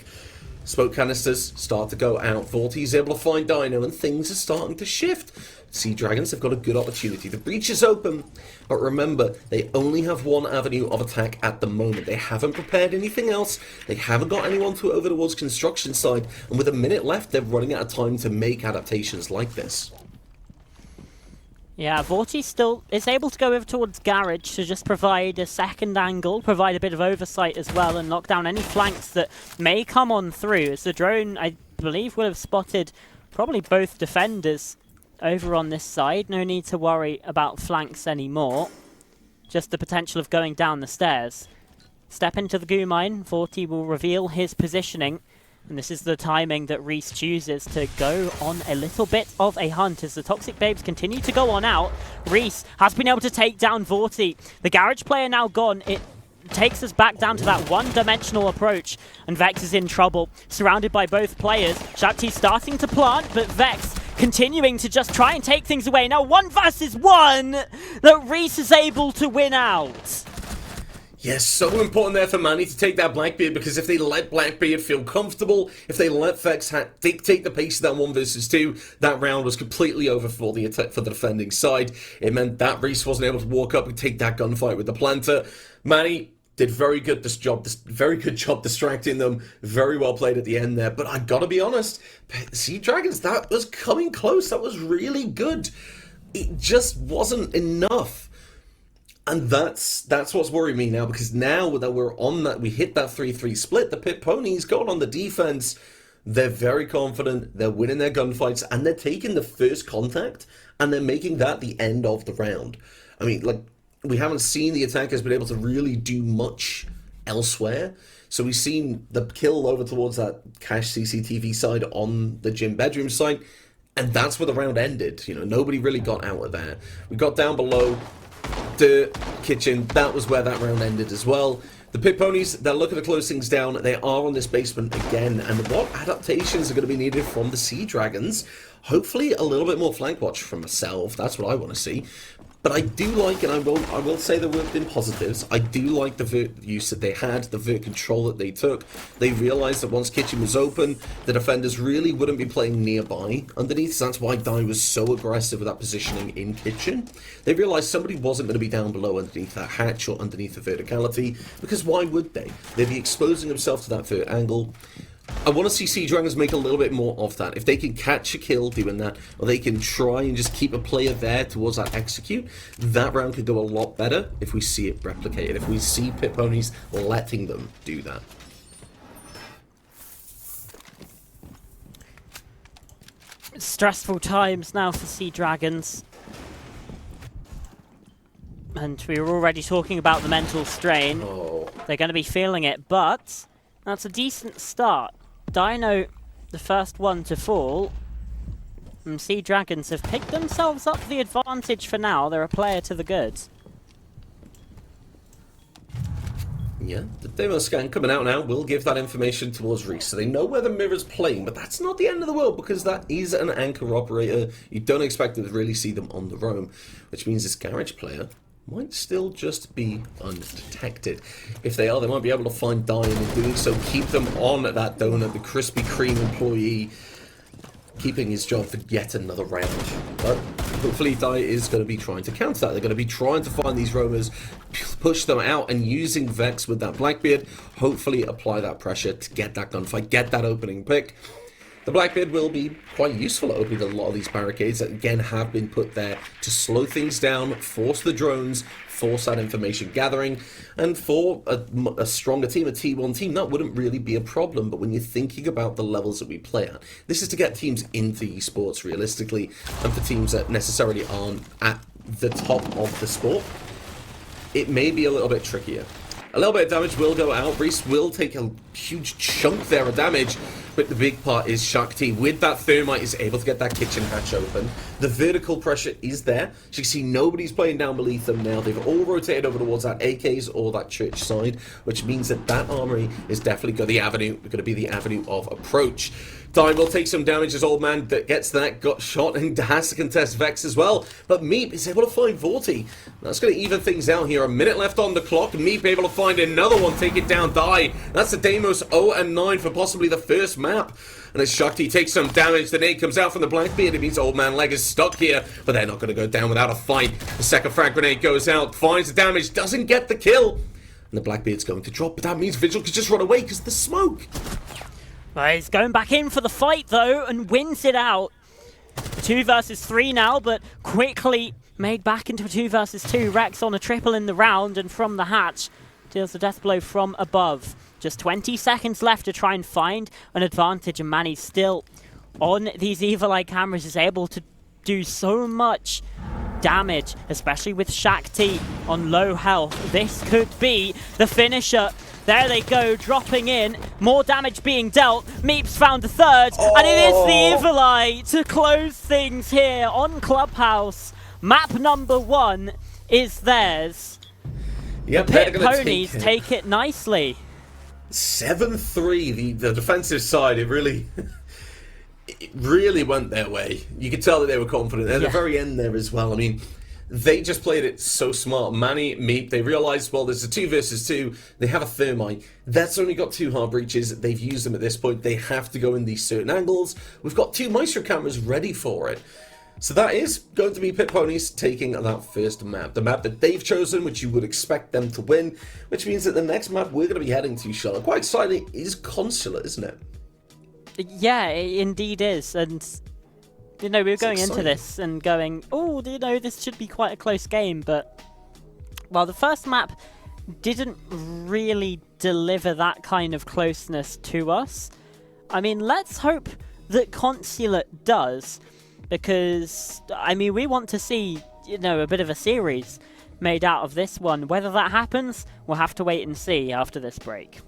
Smoke canisters start to go out. Vorti's able to find Dino, and things are starting to shift. Sea Dragons have got a good opportunity. The breach is open, but remember, they only have one avenue of attack at the moment. They haven't prepared anything else. They haven't got anyone over towards construction side, and with a minute left, they're running out of time to make adaptations like this. Yeah, Vorti still is able to go over towards Garage to just provide a second angle, provide a bit of oversight as well, and knock down any flanks that may come on through. As the drone, I believe, will have spotted probably both defenders over on this side. No need to worry about flanks anymore. Just the potential of going down the stairs. Step into the goo mine. Vorti will reveal his positioning. And this is the timing that Reese chooses to go on a little bit of a hunt as the Toxic Babes continue to go on out. Reese has been able to take down Vorti. The Garage player now gone. It takes us back down to that one-dimensional approach, and Vex is in trouble, surrounded by both players. Shakti starting to plant, but Vex continuing to just try and take things away. Now 1 versus 1 that Reese is able to win out. Yes, so important there for Manny to take that Blackbeard, because if they let Blackbeard feel comfortable, if they let Vex dictate the pace of that 1 versus 2, that round was completely over for the defending side. It meant that Reese wasn't able to walk up and take that gunfight with the planter. Manny did very good job distracting them. Very well played at the end there. But I gotta be honest, Sea Dragons, that was coming close. That was really good. It just wasn't enough. And that's what's worrying me now, because now that we're on that, we hit that 3-3 split, the Pit Ponies going on the defense. They're very confident, they're winning their gunfights, and they're taking the first contact, and they're making that the end of the round. I mean, like, we haven't seen the attackers been able to really do much elsewhere. So we've seen the kill over towards that cache CCTV side on the gym bedroom site, and that's where the round ended. You know, nobody really got out of there. We got down below the kitchen, that was where that round ended as well. The Pit Ponies, they're looking to close things down. They are on this basement again, and what adaptations are going to be needed from the Sea Dragons? Hopefully a little bit more flank watch from myself, that's what I want to see. But I do like, and I will say there have been positives, I do like the vert use that they had, the vert control that they took. They realised that once kitchen was open, the defenders really wouldn't be playing nearby underneath, so that's why Dai was so aggressive with that positioning in kitchen. They realised somebody wasn't going to be down below underneath that hatch or underneath the verticality, because why would they? They'd be exposing themselves to that vert angle. I want to see Sea Dragons make a little bit more of that. If they can catch a kill doing that, or they can try and just keep a player there towards that execute, that round could go a lot better if we see it replicated, if we see Pit Ponies letting them do that. Stressful times now for Sea Dragons. And we were already talking about the mental strain. Oh. They're going to be feeling it, but that's a decent start. Dino, the first one to fall. And Sea Dragons have picked themselves up the advantage for now. They're a player to the good. Yeah, the demo scan coming out now will give that information towards Reese, so they know where the mirror's playing, but that's not the end of the world, because that is an anchor operator. You don't expect to really see them on the roam, which means this garage player might still just be undetected. If they are, they might be able to find Dai, and in doing so, keep them on that donut, the Krispy Kreme employee, keeping his job for yet another round. But hopefully Dai is going to be trying to counter that. They're going to be trying to find these roamers, push them out, and using Vex with that Blackbeard, hopefully apply that pressure to get that gunfight, get that opening pick. The Blackbeard will be quite useful at opening a lot of these barricades that, again, have been put there to slow things down, force the drones, force that information gathering, and for a stronger team, a T1 team, that wouldn't really be a problem. But when you're thinking about the levels that we play at, this is to get teams into esports realistically, and for teams that necessarily aren't at the top of the sport, it may be a little bit trickier. A little bit of damage will go out. Reese will take a huge chunk there of damage, but the big part is Shakti, with that thermite, is able to get that kitchen hatch open. The vertical pressure is there. As you can see, nobody's playing down beneath them now. They've all rotated over towards that AKs or that church side, which means that that armory is definitely going to be the avenue of approach. Dai will take some damage as Old Man that gets that, got shot, and has to contest Vex as well. But Meep is able to find Vorti. That's going to even things out here. A minute left on the clock. Meep able to find another one, take it down Dai. That's the Deimos 0 and 9 for possibly the first map. And as Shakti takes some damage, the nade comes out from the Blackbeard. It means Old Man Leg is stuck here, but they're not going to go down without a fight. The second frag grenade goes out, finds the damage, doesn't get the kill. And the Blackbeard's going to drop, but that means Vigil could just run away because of the smoke. Well, he's going back in for the fight, though, and wins it out. 2 versus 3 now, but quickly made back into a 2 versus 2. Rex on a triple in the round, and from the hatch, deals the death blow from above. Just 20 seconds left to try and find an advantage, and Manny still on these Evil Eye cameras is able to do so much damage, especially with Shakti on low health. This could be the finisher. There they go, dropping in. More damage being dealt. Meeps found the third. And it is the Evil Eye to close things here on Clubhouse. Map number 1 is theirs. Yep, the Pit Ponies take it nicely. 7-3, the defensive side, it really went their way. You could tell that they were confident. At the very end there as well, I mean, They just played it so smart. Manny, Meep, they realized, well, there's a 2 versus 2. They have a thermite. That's only got 2 hard breaches. They've used them at this point. They have to go in these certain angles. We've got 2 Maestro cameras ready for it. So that is going to be Pit Ponies taking that first map. The map that they've chosen, which you would expect them to win, which means that the next map we're going to be heading to, Charlotte, quite exciting, is Consulate, isn't it? Yeah, it indeed is. And we were going into this and going, oh, this should be quite a close game, but, well, the first map didn't really deliver that kind of closeness to us. I mean, let's hope that Consulate does, because, I mean, we want to see, a bit of a series made out of this one. Whether that happens, we'll have to wait and see after this break.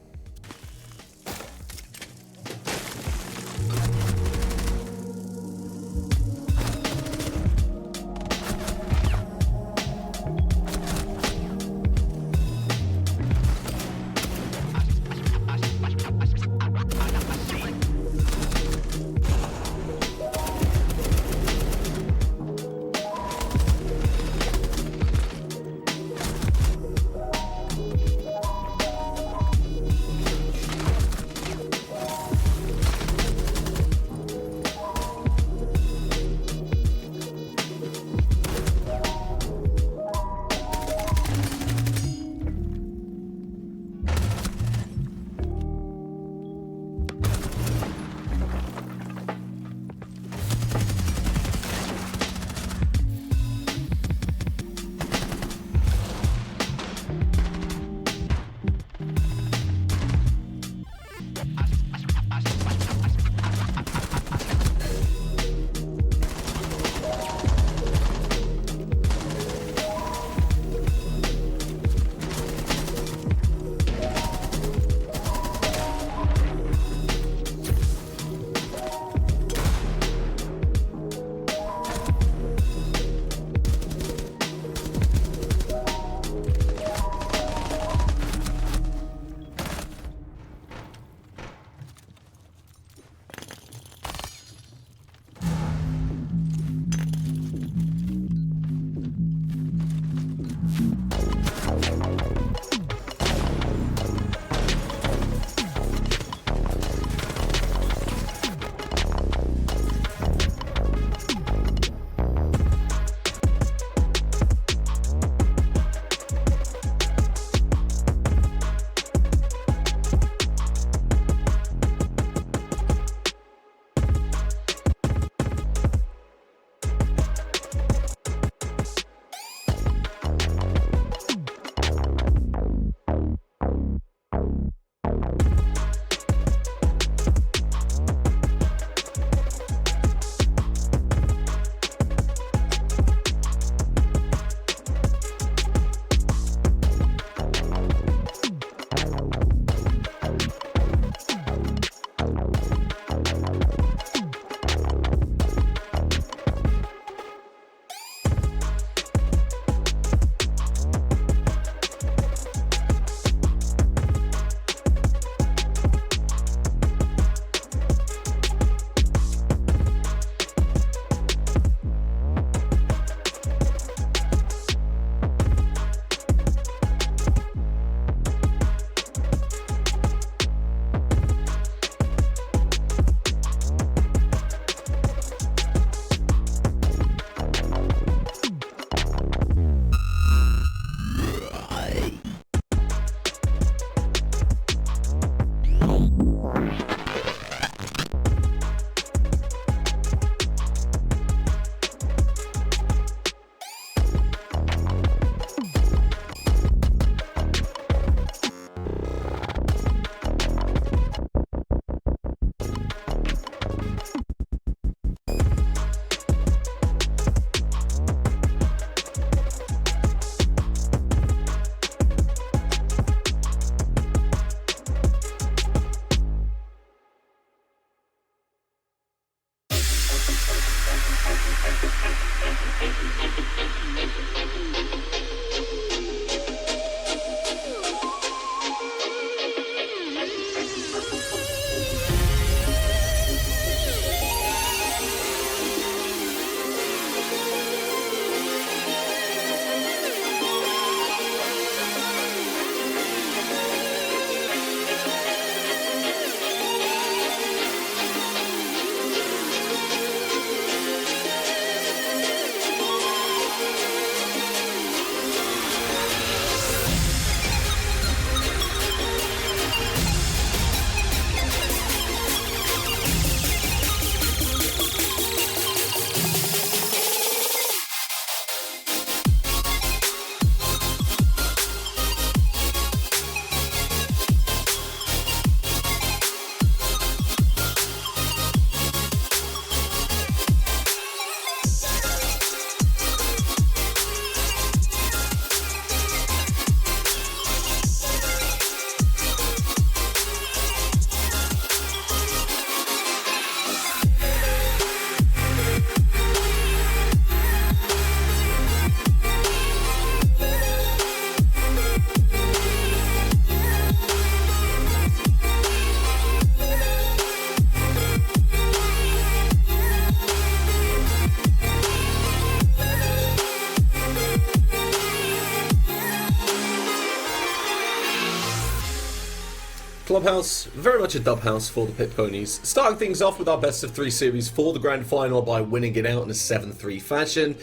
Clubhouse, very much a dub house for the Pit Ponies. Starting things off with our best of 3 series for the grand final by winning it out in a 7-3 fashion.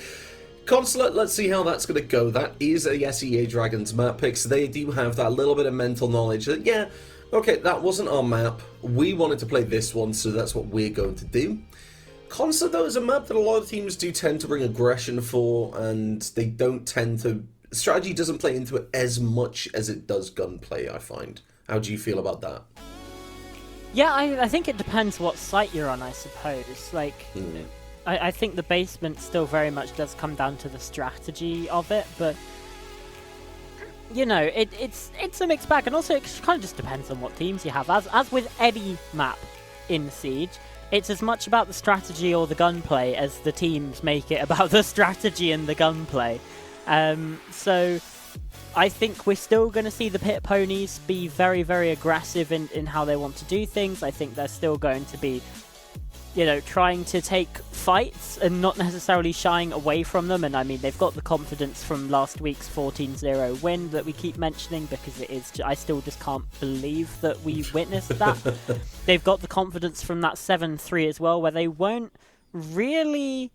Consulate, let's see how that's going to go. That is a SEA Dragons map pick, so they do have that little bit of mental knowledge that, yeah, okay, that wasn't our map. We wanted to play this one, so that's what we're going to do. Consulate, though, is a map that a lot of teams do tend to bring aggression for, and they don't tend to... Strategy doesn't play into it as much as it does gunplay, I find. How do you feel about that? Yeah, I think it depends what site you're on, I suppose. Like, I think the basement still very much does come down to the strategy of it, but you know, it's a mixed bag, and also it kind of just depends on what teams you have. As with any map in Siege, it's as much about the strategy or the gunplay as the teams make it about the strategy and the gunplay. So I think we're still going to see the Pit Ponies be very, very aggressive in how they want to do things. I think they're still going to be, you know, trying to take fights and not necessarily shying away from them. And I mean, they've got the confidence from last week's 14-0 win that we keep mentioning, because it is, I still just can't believe that we witnessed that. They've got the confidence from that 7-3 as well, where they weren't really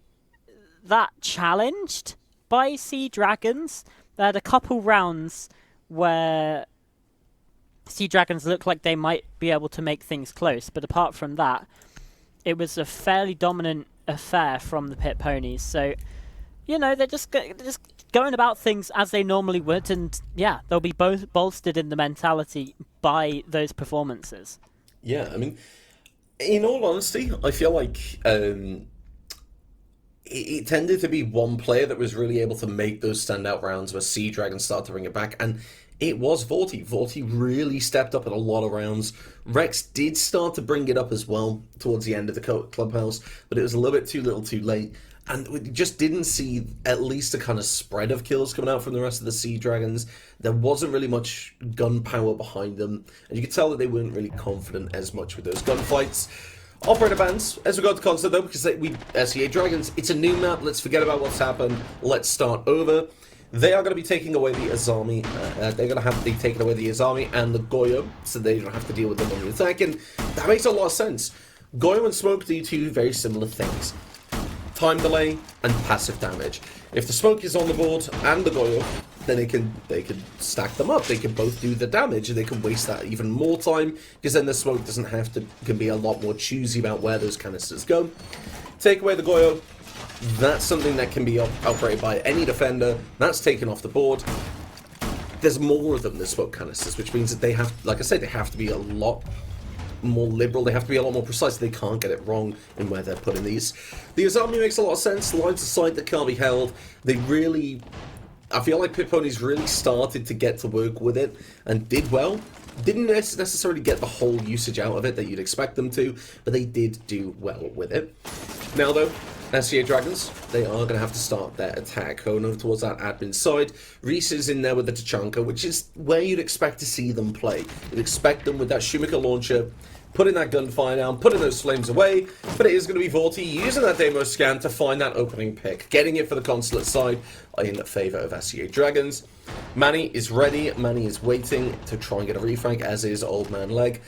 that challenged by Sea Dragons. They had a couple rounds where Sea Dragons looked like they might be able to make things close, but apart from that, it was a fairly dominant affair from the Pit Ponies. So, you know, they're just going about things as they normally would, and yeah, they'll be both bolstered in the mentality by those performances. Yeah, I mean, in all honesty, I feel like it tended to be one player that was really able to make those standout rounds where Sea Dragons started to bring it back, and it was Vorti. Vorti really stepped up at a lot of rounds. Rex did start to bring it up as well towards the end of the clubhouse, but it was a little bit too little too late, and we just didn't see at least a kind of spread of kills coming out from the rest of the Sea Dragons. There wasn't really much gunpowder behind them, and you could tell that they weren't really confident as much with those gunfights. Operator bans, as we got to Consulate though, because SEA Dragons, it's a new map, let's forget about what's happened, let's start over. They are going to be taking away the Azami, they're going to have to be taking away the Azami and the Goyo, so they don't have to deal with them on the attack, and that makes a lot of sense. Goyo and Smoke do two very similar things. Time delay and passive damage. If the Smoke is on the board and the Goyo, then they can stack them up. They can both do the damage, and they can waste that even more time, because then the Smoke doesn't have to, can be a lot more choosy about where those canisters go. Take away the Goyo, that's something that can be operated by any defender. That's taken off the board. There's more of them than Smoke canisters, which means that they have, like I said, they have to be a lot more liberal, they have to be a lot more precise, they can't get it wrong in where they're putting these. The Azami makes a lot of sense, lines of sight that can't be held. They really, I feel like Pit Ponies really started to get to work with it and did well. Didn't necessarily get the whole usage out of it that you'd expect them to, but they did do well with it. Now though, SEA Dragons, they are going to have to start their attack. Going over towards that admin side. Reese is in there with the Tachanka, which is where you'd expect to see them play. You'd expect them with that Shumika launcher, putting that gunfire down, putting those flames away, but it is going to be Vorti using that demo scan to find that opening pick, getting it for the Consulate side in favour of SEA Dragons. Manny is ready, Manny is waiting to try and get a refrank, as is Old Man Leg,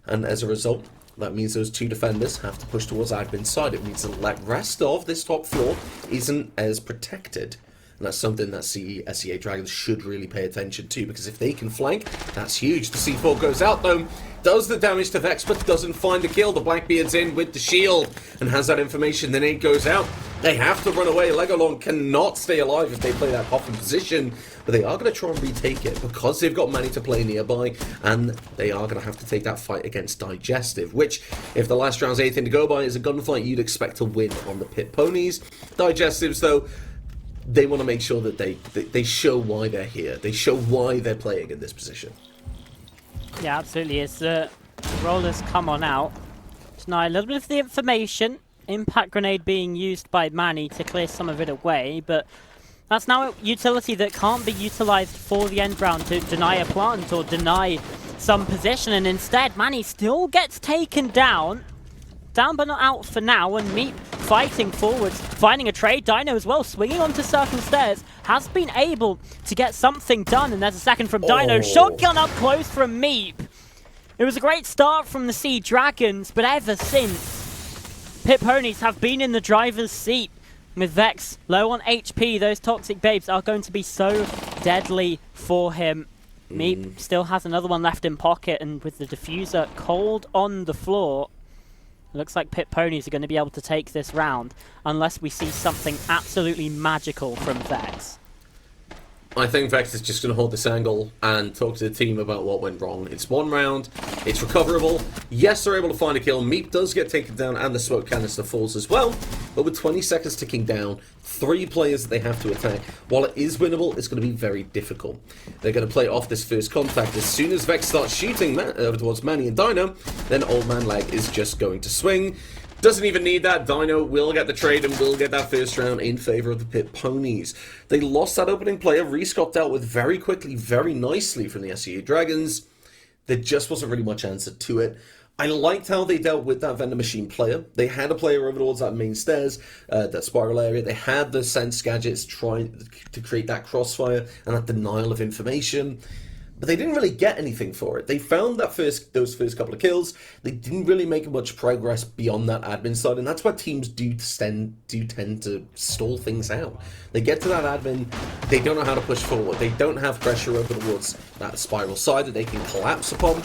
and as a result, that means those two defenders have to push towards admin side. It means the rest of this top floor isn't as protected. And that's something that SEA Dragons should really pay attention to, because if they can flank, that's huge. The C4 goes out though, does the damage to Vex, but doesn't find the kill. The Blackbeard's in with the shield and has that information. The nade goes out. They have to run away. Legolon cannot stay alive if they play that coffin position, but they are going to try and retake it because they've got Manny to play nearby, and they are going to have to take that fight against Digestive, which, if the last round's anything to go by, is a gunfight you'd expect to win on the Pit Ponies. Digestives, though, they want to make sure that they show why they're here. They show why they're playing in this position. Yeah, absolutely. As the rollers come on out, so now a little bit of the information. Impact grenade being used by Manny to clear some of it away, but that's now a utility that can't be utilized for the end round to deny a plant or deny some position, and instead Manny still gets taken down but not out for now, and Meep fighting forwards, finding a trade. Dino as well, swinging onto Circle Stairs, has been able to get something done, and there's a second from Dino. Shotgun up close from Meep. It was a great start from the Sea Dragons, but ever since, Pit Ponies have been in the driver's seat. With Vex low on HP, those Toxic Babes are going to be so deadly for him. Meep still has another one left in pocket, and with the diffuser cold on the floor, looks like Pit Ponies are going to be able to take this round, unless we see something absolutely magical from Vex. I think Vex is just going to hold this angle and talk to the team about what went wrong. It's one round, it's recoverable. Yes, they're able to find a kill. Meep does get taken down and the smoke canister falls as well. But with 20 seconds ticking down, 3 players that they have to attack. While it is winnable, it's going to be very difficult. They're going to play off this first contact. As soon as Vex starts shooting over towards Manny and Dino, then Old Man Leg is just going to swing. Doesn't even need that. Dino will get the trade and will get that first round in favor of the Pit Ponies. They lost that opening player. Reese got dealt with very quickly, very nicely from the SEA Dragons. There just wasn't really much answer to it. I liked how they dealt with that vendor machine player. They had a player over towards that main stairs, that spiral area. They had the sense gadgets trying to create that crossfire and that denial of information. But they didn't really get anything for it. They found that those first couple of kills. They didn't really make much progress beyond that admin side, and that's where teams do tend to stall things out. They get to that admin, they don't know how to push forward. They don't have pressure over towards that spiral side that they can collapse upon,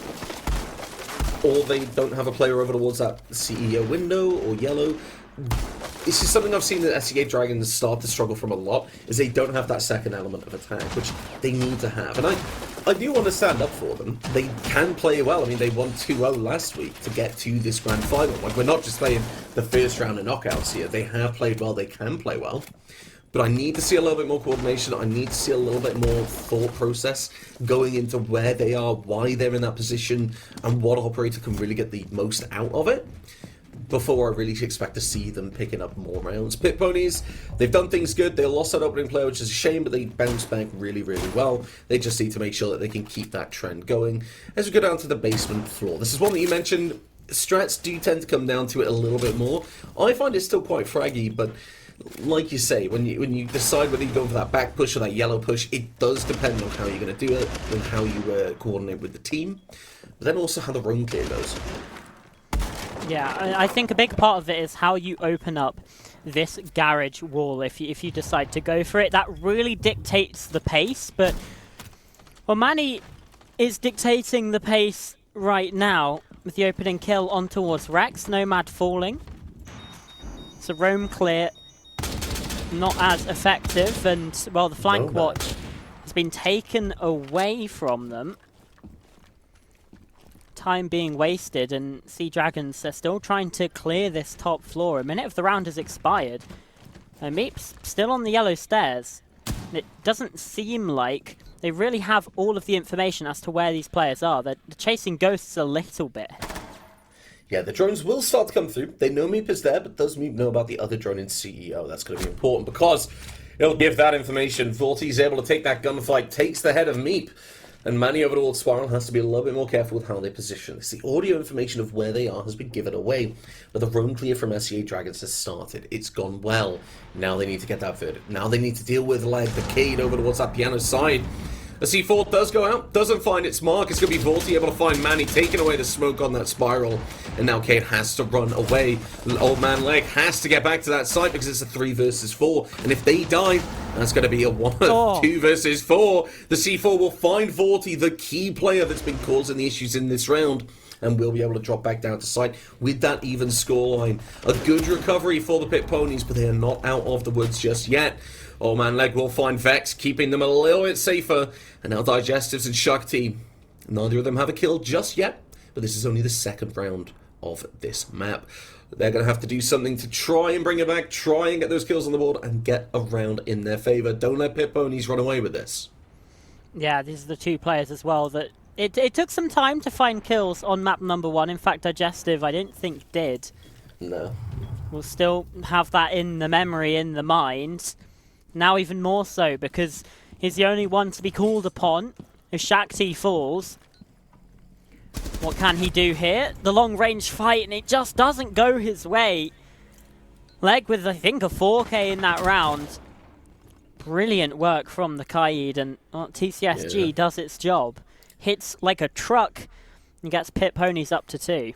or they don't have a player over towards that CEO window or yellow. This is something I've seen the SEA Dragons start to struggle from a lot, is they don't have that second element of attack, which they need to have. And I do want to stand up for them. They can play well. I mean, they won 2-0 last week to get to this grand final. Like, we're not just playing the first round of knockouts here. They have played well. They can play well. But I need to see a little bit more coordination. I need to see a little bit more thought process going into where they are, why they're in that position, and what operator can really get the most out of it, before I really expect to see them picking up more rounds. Pit Ponies, they've done things good. They lost that opening player, which is a shame, but they bounced back really, really well. They just need to make sure that they can keep that trend going. As we go down to the basement floor, this is one that you mentioned. Strats do tend to come down to it a little bit more. I find it still quite fraggy, but like you say, when you decide whether you go for that back push or that yellow push, it does depend on how you're going to do it and how you coordinate with the team, but then also how the roam clear goes. Yeah, I think a big part of it is how you open up this garage wall if you decide to go for it. That really dictates the pace, but well, Manny is dictating the pace right now with the opening kill on towards Rex. Nomad falling. So roam clear not as effective, and well, the flank watch has been taken away from them. Time being wasted, and Sea Dragons are still trying to clear this top floor. A minute of the round has expired. Meep's still on the yellow stairs. It doesn't seem like they really have all of the information as to where these players are. They're chasing ghosts a little bit. Yeah, the drones will start to come through. They know Meep is there, but does Meep know about the other drone in CEO? That's going to be important because it'll give that information. Vorti's able to take that gunfight, takes the head of Meep. And Manny over towards Spiral has to be a little bit more careful with how they position this. The audio information of where they are has been given away, but the roam clear from SEA Dragons has started. It's gone well. Now they need to get that verdict. Now they need to deal with like the Cade over towards that piano side. The C4 does go out, doesn't find its mark. It's going to be Vorti able to find Manny, taking away the smoke on that spiral. And now Cade has to run away. Old Man Leg has to get back to that site because it's a 3 versus 4. And if they die, that's going to be a 2 versus 4. The C4 will find Vorti, the key player that's been causing the issues in this round, and we'll be able to drop back down to site with that even scoreline. A good recovery for the Pit Ponies, but they are not out of the woods just yet. Old Man Leg will find Vex, keeping them a little bit safer. And now Digestives and Shakti, neither of them have a kill just yet, but this is only the second round of this map. They're going to have to do something to try and bring it back, try and get those kills on the board, and get a round in their favour. Don't let Pit Ponies run away with this. Yeah, these are the 2 players as well that it took some time to find kills on map number 1. In fact, Digestive, I didn't think did. No. We'll still have that in the memory, in the mind. Now even more so, because he's the only one to be called upon if Shakti falls. What can he do here? The long-range fight, and it just doesn't go his way. Leg with, I think, a 4K in that round. Brilliant work from the Kaid, and TCSG does its job. Hits like a truck He gets pit ponies up to 2.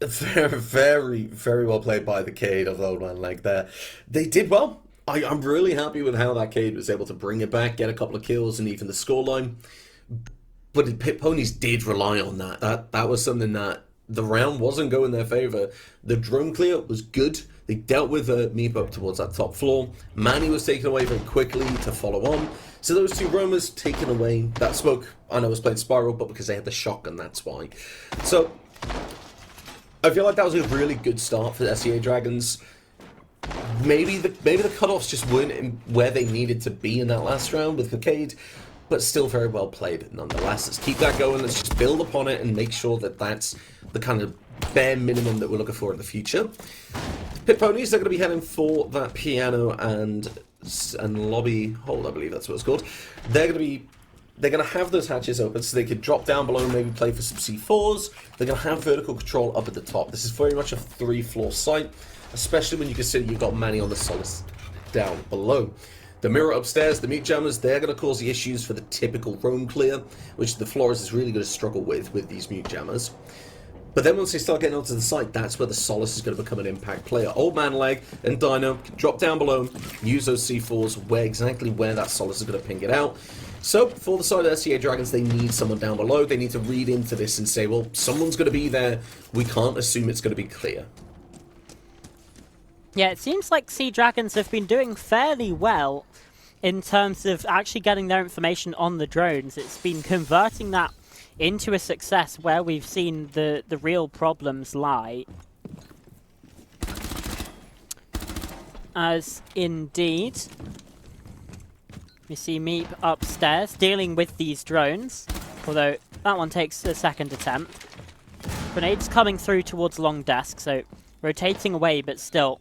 Very, very, very well played by the Cade of Old Man Leg there. They did well. I'm really happy with how that Cade was able to bring it back, get a couple of kills, and even the scoreline. But the pit ponies did rely on that. That was something that the round wasn't going their favour. The drone clear was good. They dealt with Meep up towards that top floor. Manny was taken away very quickly to follow on. So those two roamers taken away. That smoke, I know, was playing Spiral, but because they had the shotgun, that's why. So I feel like that was a really good start for the SEA Dragons. Maybe the cutoffs just weren't in where they needed to be in that last round with Cockade, but still very well played nonetheless. Let's keep that going. Let's just build upon it and make sure that that's the kind of bare minimum that we're looking for in the future. Pit Ponies, they're going to be heading for that piano and lobby hold, I believe that's what it's called. They're going to have those hatches open so they could drop down below and maybe play for some C4s. They're going to have vertical control up at the top. This is very much a 3-floor site, especially when you consider you've got Manny on the Solace down below. The mirror upstairs, the meat jammers, they're going to cause the issues for the typical roam clear, which the Flores is really going to struggle with these mute jammers. But then once they start getting onto the site, that's where the Solace is going to become an impact player. Old Man Leg and Dino can drop down below, use those C4s, where that Solace is going to ping it out. So, for the side of SEA Dragons, they need someone down below. They need to read into this and say, well, someone's going to be there. We can't assume it's going to be clear. Yeah, it seems like Sea Dragons have been doing fairly well in terms of actually getting their information on the drones. It's been converting that into a success where we've seen the real problems lie. As indeed, we see Meep upstairs dealing with these drones, although that one takes a second attempt. Grenades coming through towards long desk, so rotating away, but still.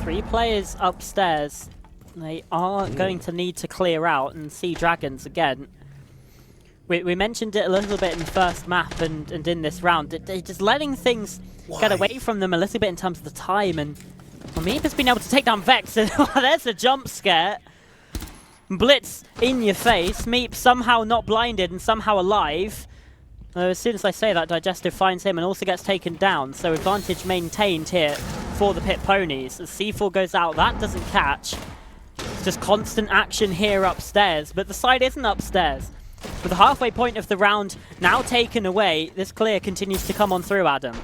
3 players upstairs. They are going to need to clear out and see Dragons again. We mentioned it a little bit in the first map and in this round. They're just letting things get away from them a little bit in terms of the time. And Meep has been able to take down Vex. And there's a jump scare. Blitz in your face. Meep somehow not blinded and somehow alive. As soon as I say that, Digestive finds him and also gets taken down. So advantage maintained here for the Pit Ponies. As C4 goes out, that doesn't catch. It's just constant action here upstairs. But the side isn't upstairs. With the halfway point of the round now taken away, this clear continues to come on through, Adam.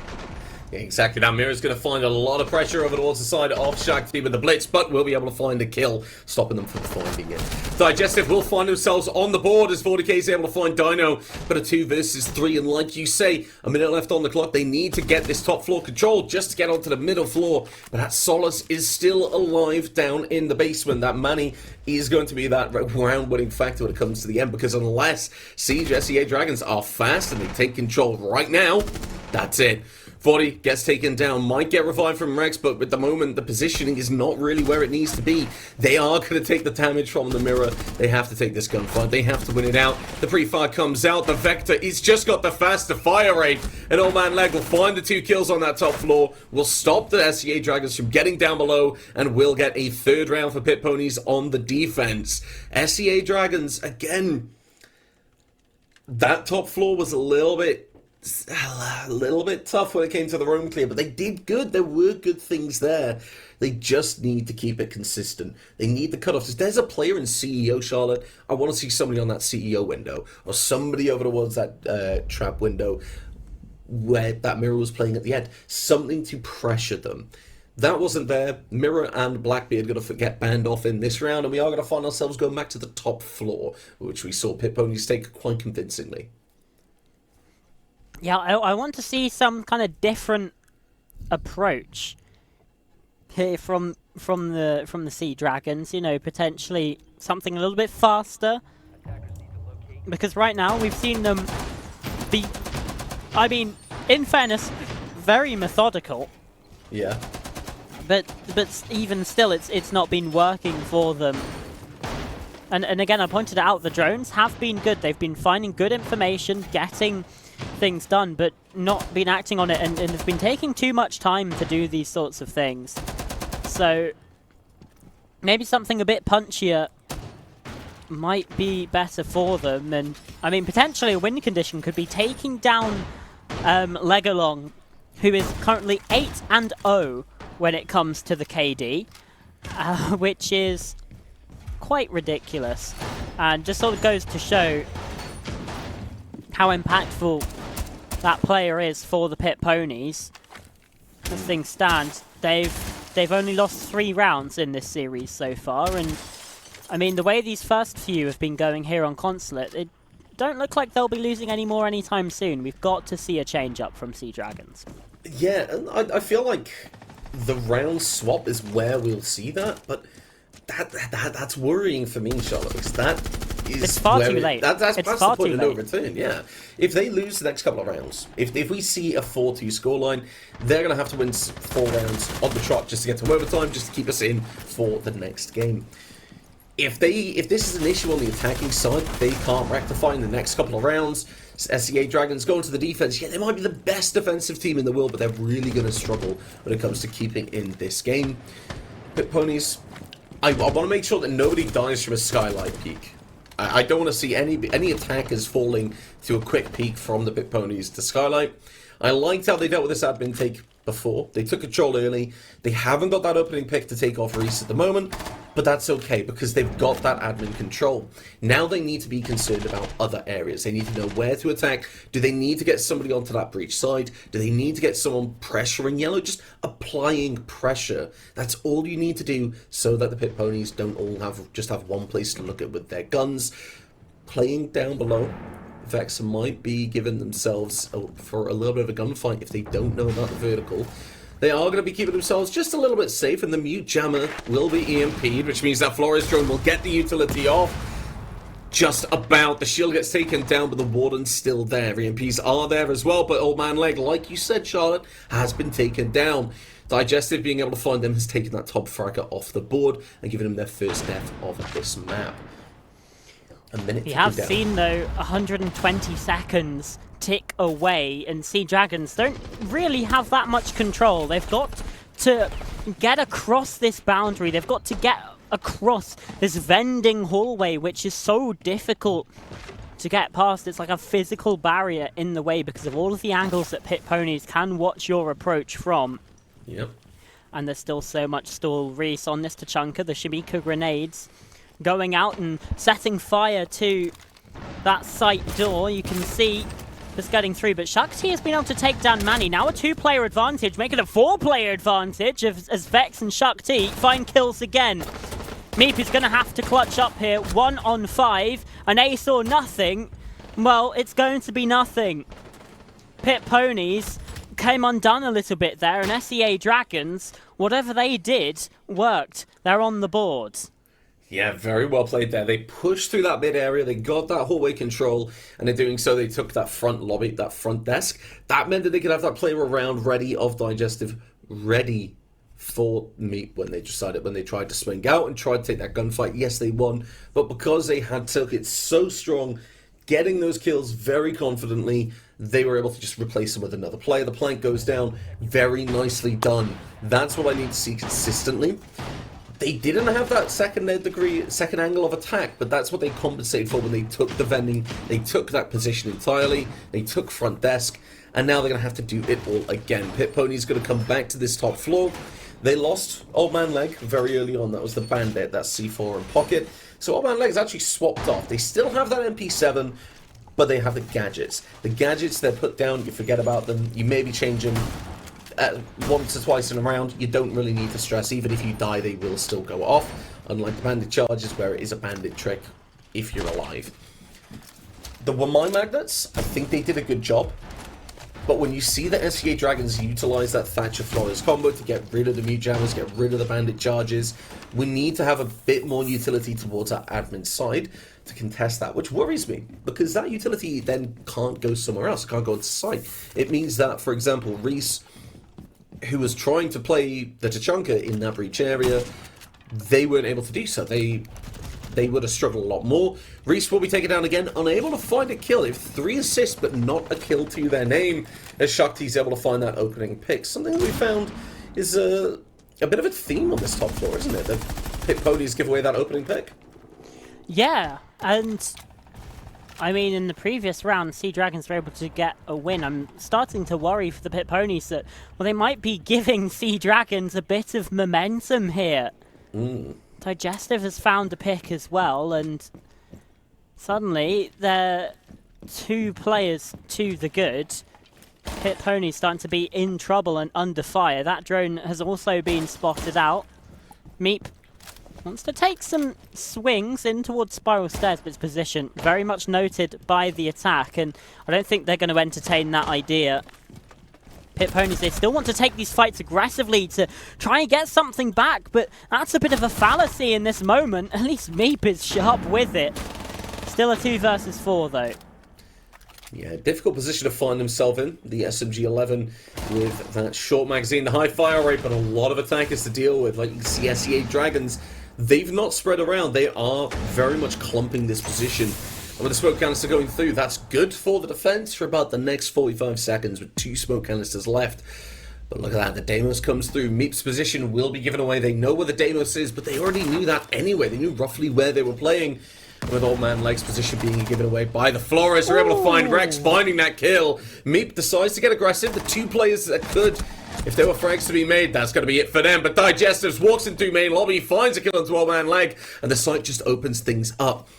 Yeah, exactly. Now Mirror's going to find a lot of pressure over towards the side of Shakti with the Blitz, but will be able to find a kill, stopping them from finding it. Digestive will find themselves on the board as 40k is able to find Dino, but a 2 versus 3, and like you say, a minute left on the clock. They need to get this top floor control just to get onto the middle floor, but that Solace is still alive down in the basement. That Manny is going to be that round-winning factor when it comes to the end, because unless Siege SEA Dragons are fast and they take control right now, that's it. 40 gets taken down, might get revived from Rex, but at the moment the positioning is not really where it needs to be. They are going to take the damage from the mirror. They have to take this gunfight. They have to win it out. The pre-fire comes out. The Vector, he's just got the faster fire rate. And Old Man Leg will find the 2 kills on that top floor, will stop the SEA Dragons from getting down below, and will get a 3rd round for Pit Ponies on the defense. SEA Dragons, again, that top floor was a little bit tough when it came to the roam clear, but they did good. There were good things there. They just need to keep it consistent. They need the cutoffs. If there's a player in CEO, Charlotte, I want to see somebody on that CEO window, or somebody over towards that trap window where that Mirror was playing at the end. Something to pressure them. That wasn't there. Mirror and Blackbeard going to get banned off in this round, and we are going to find ourselves going back to the top floor, which we saw Pit Ponies take quite convincingly. Yeah, I want to see some kind of different approach here from the Sea Dragons. You know, potentially something a little bit faster. Because right now we've seen them be, I mean, in fairness, very methodical. Yeah. But even still, it's not been working for them. And again, I pointed out the drones have been good. They've been finding good information, getting things done, but not been acting on it, and have been taking too much time to do these sorts of things. So maybe something a bit punchier might be better for them. And I mean, potentially a win condition could be taking down Legalong, who is currently 8-0 when it comes to the KD, which is quite ridiculous, and just sort of goes to show how impactful that player is for the Pit Ponies. As things stand, they've only lost 3 rounds in this series so far, and I mean, the way these first few have been going here on Consulate, it don't look like they'll be losing any more anytime soon. We've got to see a change up from Sea Dragons. Yeah, and I feel like the round swap is where we'll see that, but that's worrying for me, Charlotte, because that is it's far too late. That's it's past far the point too of no late. return, yeah. If they lose the next couple of rounds, if we see a 4-2 scoreline, they're going to have to win 4 rounds on the trot just to get to overtime, just to keep us in for the next game. If this is an issue on the attacking side, they can't rectify in the next couple of rounds. SEA Dragons go into the defense. Yeah, they might be the best defensive team in the world, but they're really going to struggle when it comes to keeping in this game. Pit Ponies, I want to make sure that nobody dies from a skylight peek. I don't want to see any attackers falling to a quick peek from the Pit Ponies to skylight. I liked how they dealt with this admin take before. They took control early. They haven't got that opening pick to take off Reese at the moment, but that's okay because they've got that admin control. Now they need to be concerned about other areas. They need to know where to attack. Do they need to get somebody onto that breach side? Do they need to get someone pressuring yellow? Just applying pressure. That's all you need to do so that the Pit Ponies don't all have one place to look at with their guns. Playing down below, Vex might be giving themselves for a little bit of a gunfight if they don't know about the vertical. They are going to be keeping themselves just a little bit safe, and the Mute Jammer will be EMP'd, which means that Flores drone will get the utility off. Just about. The shield gets taken down, but the Warden's still there. EMPs are there as well, but Old Man Leg, like you said, Charlotte, has been taken down. Digestive being able to find them has taken that top fragger off the board and given them their first death of this map. We have seen, though, 120 seconds tick away, and Sea Dragons don't really have that much control. They've got to get across this boundary. They've got to get across this vending hallway, which is so difficult to get past. It's like a physical barrier in the way because of all of the angles that Pit Ponies can watch your approach from. Yep. And there's still so much stall. Reese on this Tachanka, the Shamika grenades going out and setting fire to that site door. You can see just getting through, but Shakti has been able to take down Manny. Now a 2-player advantage, making a 4-player advantage as Vex and Shakti find kills again. Meep is going to have to clutch up here. 1 on 5, an ace or nothing. Well, it's going to be nothing. Pit Ponies came undone a little bit there, and SEA Dragons, whatever they did, worked. They're on the board. Yeah, very well played there. They pushed through that mid area, they got that hallway control, and in doing so, they took that front lobby, that front desk. That meant that they could have that player around ready of Digestive, ready for Meat when they tried to swing out and tried to take that gunfight. Yes, they won, but because they had took it so strong, getting those kills very confidently, they were able to just replace them with another player. The plank goes down, very nicely done. That's what I need to see consistently. They didn't have that second angle of attack, but that's what they compensated for when they took the vending. They took that position entirely. They took front desk, and now they're going to have to do it all again. Pit Pony's going to come back to this top floor. They lost Old Man Leg very early on. That was the bandit, that C4 and pocket. So Old Man Leg's actually swapped off. They still have that MP7, but they have the gadgets. The gadgets, they're put down. You forget about them. You maybe change them once or twice in a round. You don't really need to stress. Even if you die, they will still go off, unlike the bandit charges where it is a bandit trick if you're alive. The mine magnets, I think they did a good job, but when you see the SEA Dragons utilize that Thatcher Flores combo to get rid of the Mute Jammers, get rid of the bandit charges, we need to have a bit more utility towards our admin side to contest that, which worries me, because that utility then can't go somewhere else, can't go into site. It means that, for example, Reese, who was trying to play the Tachanka in that breach area, they weren't able to do so. They would have struggled a lot more. Reese will be taken down again, unable to find a kill. They have 3 assists, but not a kill to their name, as Shakti's able to find that opening pick. Something that we found is a bit of a theme on this top floor, isn't it? That Pit Ponies give away that opening pick. Yeah, and I mean, in the previous round, Sea Dragons were able to get a win. I'm starting to worry for the Pit Ponies that, well, they might be giving Sea Dragons a bit of momentum here. Digestive has found a pick as well, and suddenly they're 2 players to the good. Pit Ponies starting to be in trouble and under fire. That drone has also been spotted out. Meep wants to take some swings in towards Spiral Stairs, but its position very much noted by the attack, and I don't think they're going to entertain that idea. Pit Ponies, they still want to take these fights aggressively to try and get something back, but that's a bit of a fallacy in this moment. At least Meep is sharp with it. Still a 2 versus 4 though. Yeah, difficult position to find themselves in, the SMG-11 with that short magazine, the high fire rate, but a lot of attackers to deal with. Like you can see SEA Dragons, they've not spread around. They are very much clumping this position. And with the smoke canister going through, that's good for the defense for about the next 45 seconds with 2 smoke canisters left. But look at that, the Deimos comes through. Meep's position will be given away. They know where the Deimos is, but they already knew that anyway. They knew roughly where they were playing. With Old Man Leg's position being given away by the Flores, they're able to find Rex, finding that kill. Meep decides to get aggressive. The 2 players that could, if there were frags to be made, that's going to be it for them. But Digestives walks into main lobby, finds a kill onto Old Man Leg, and the site just opens things up.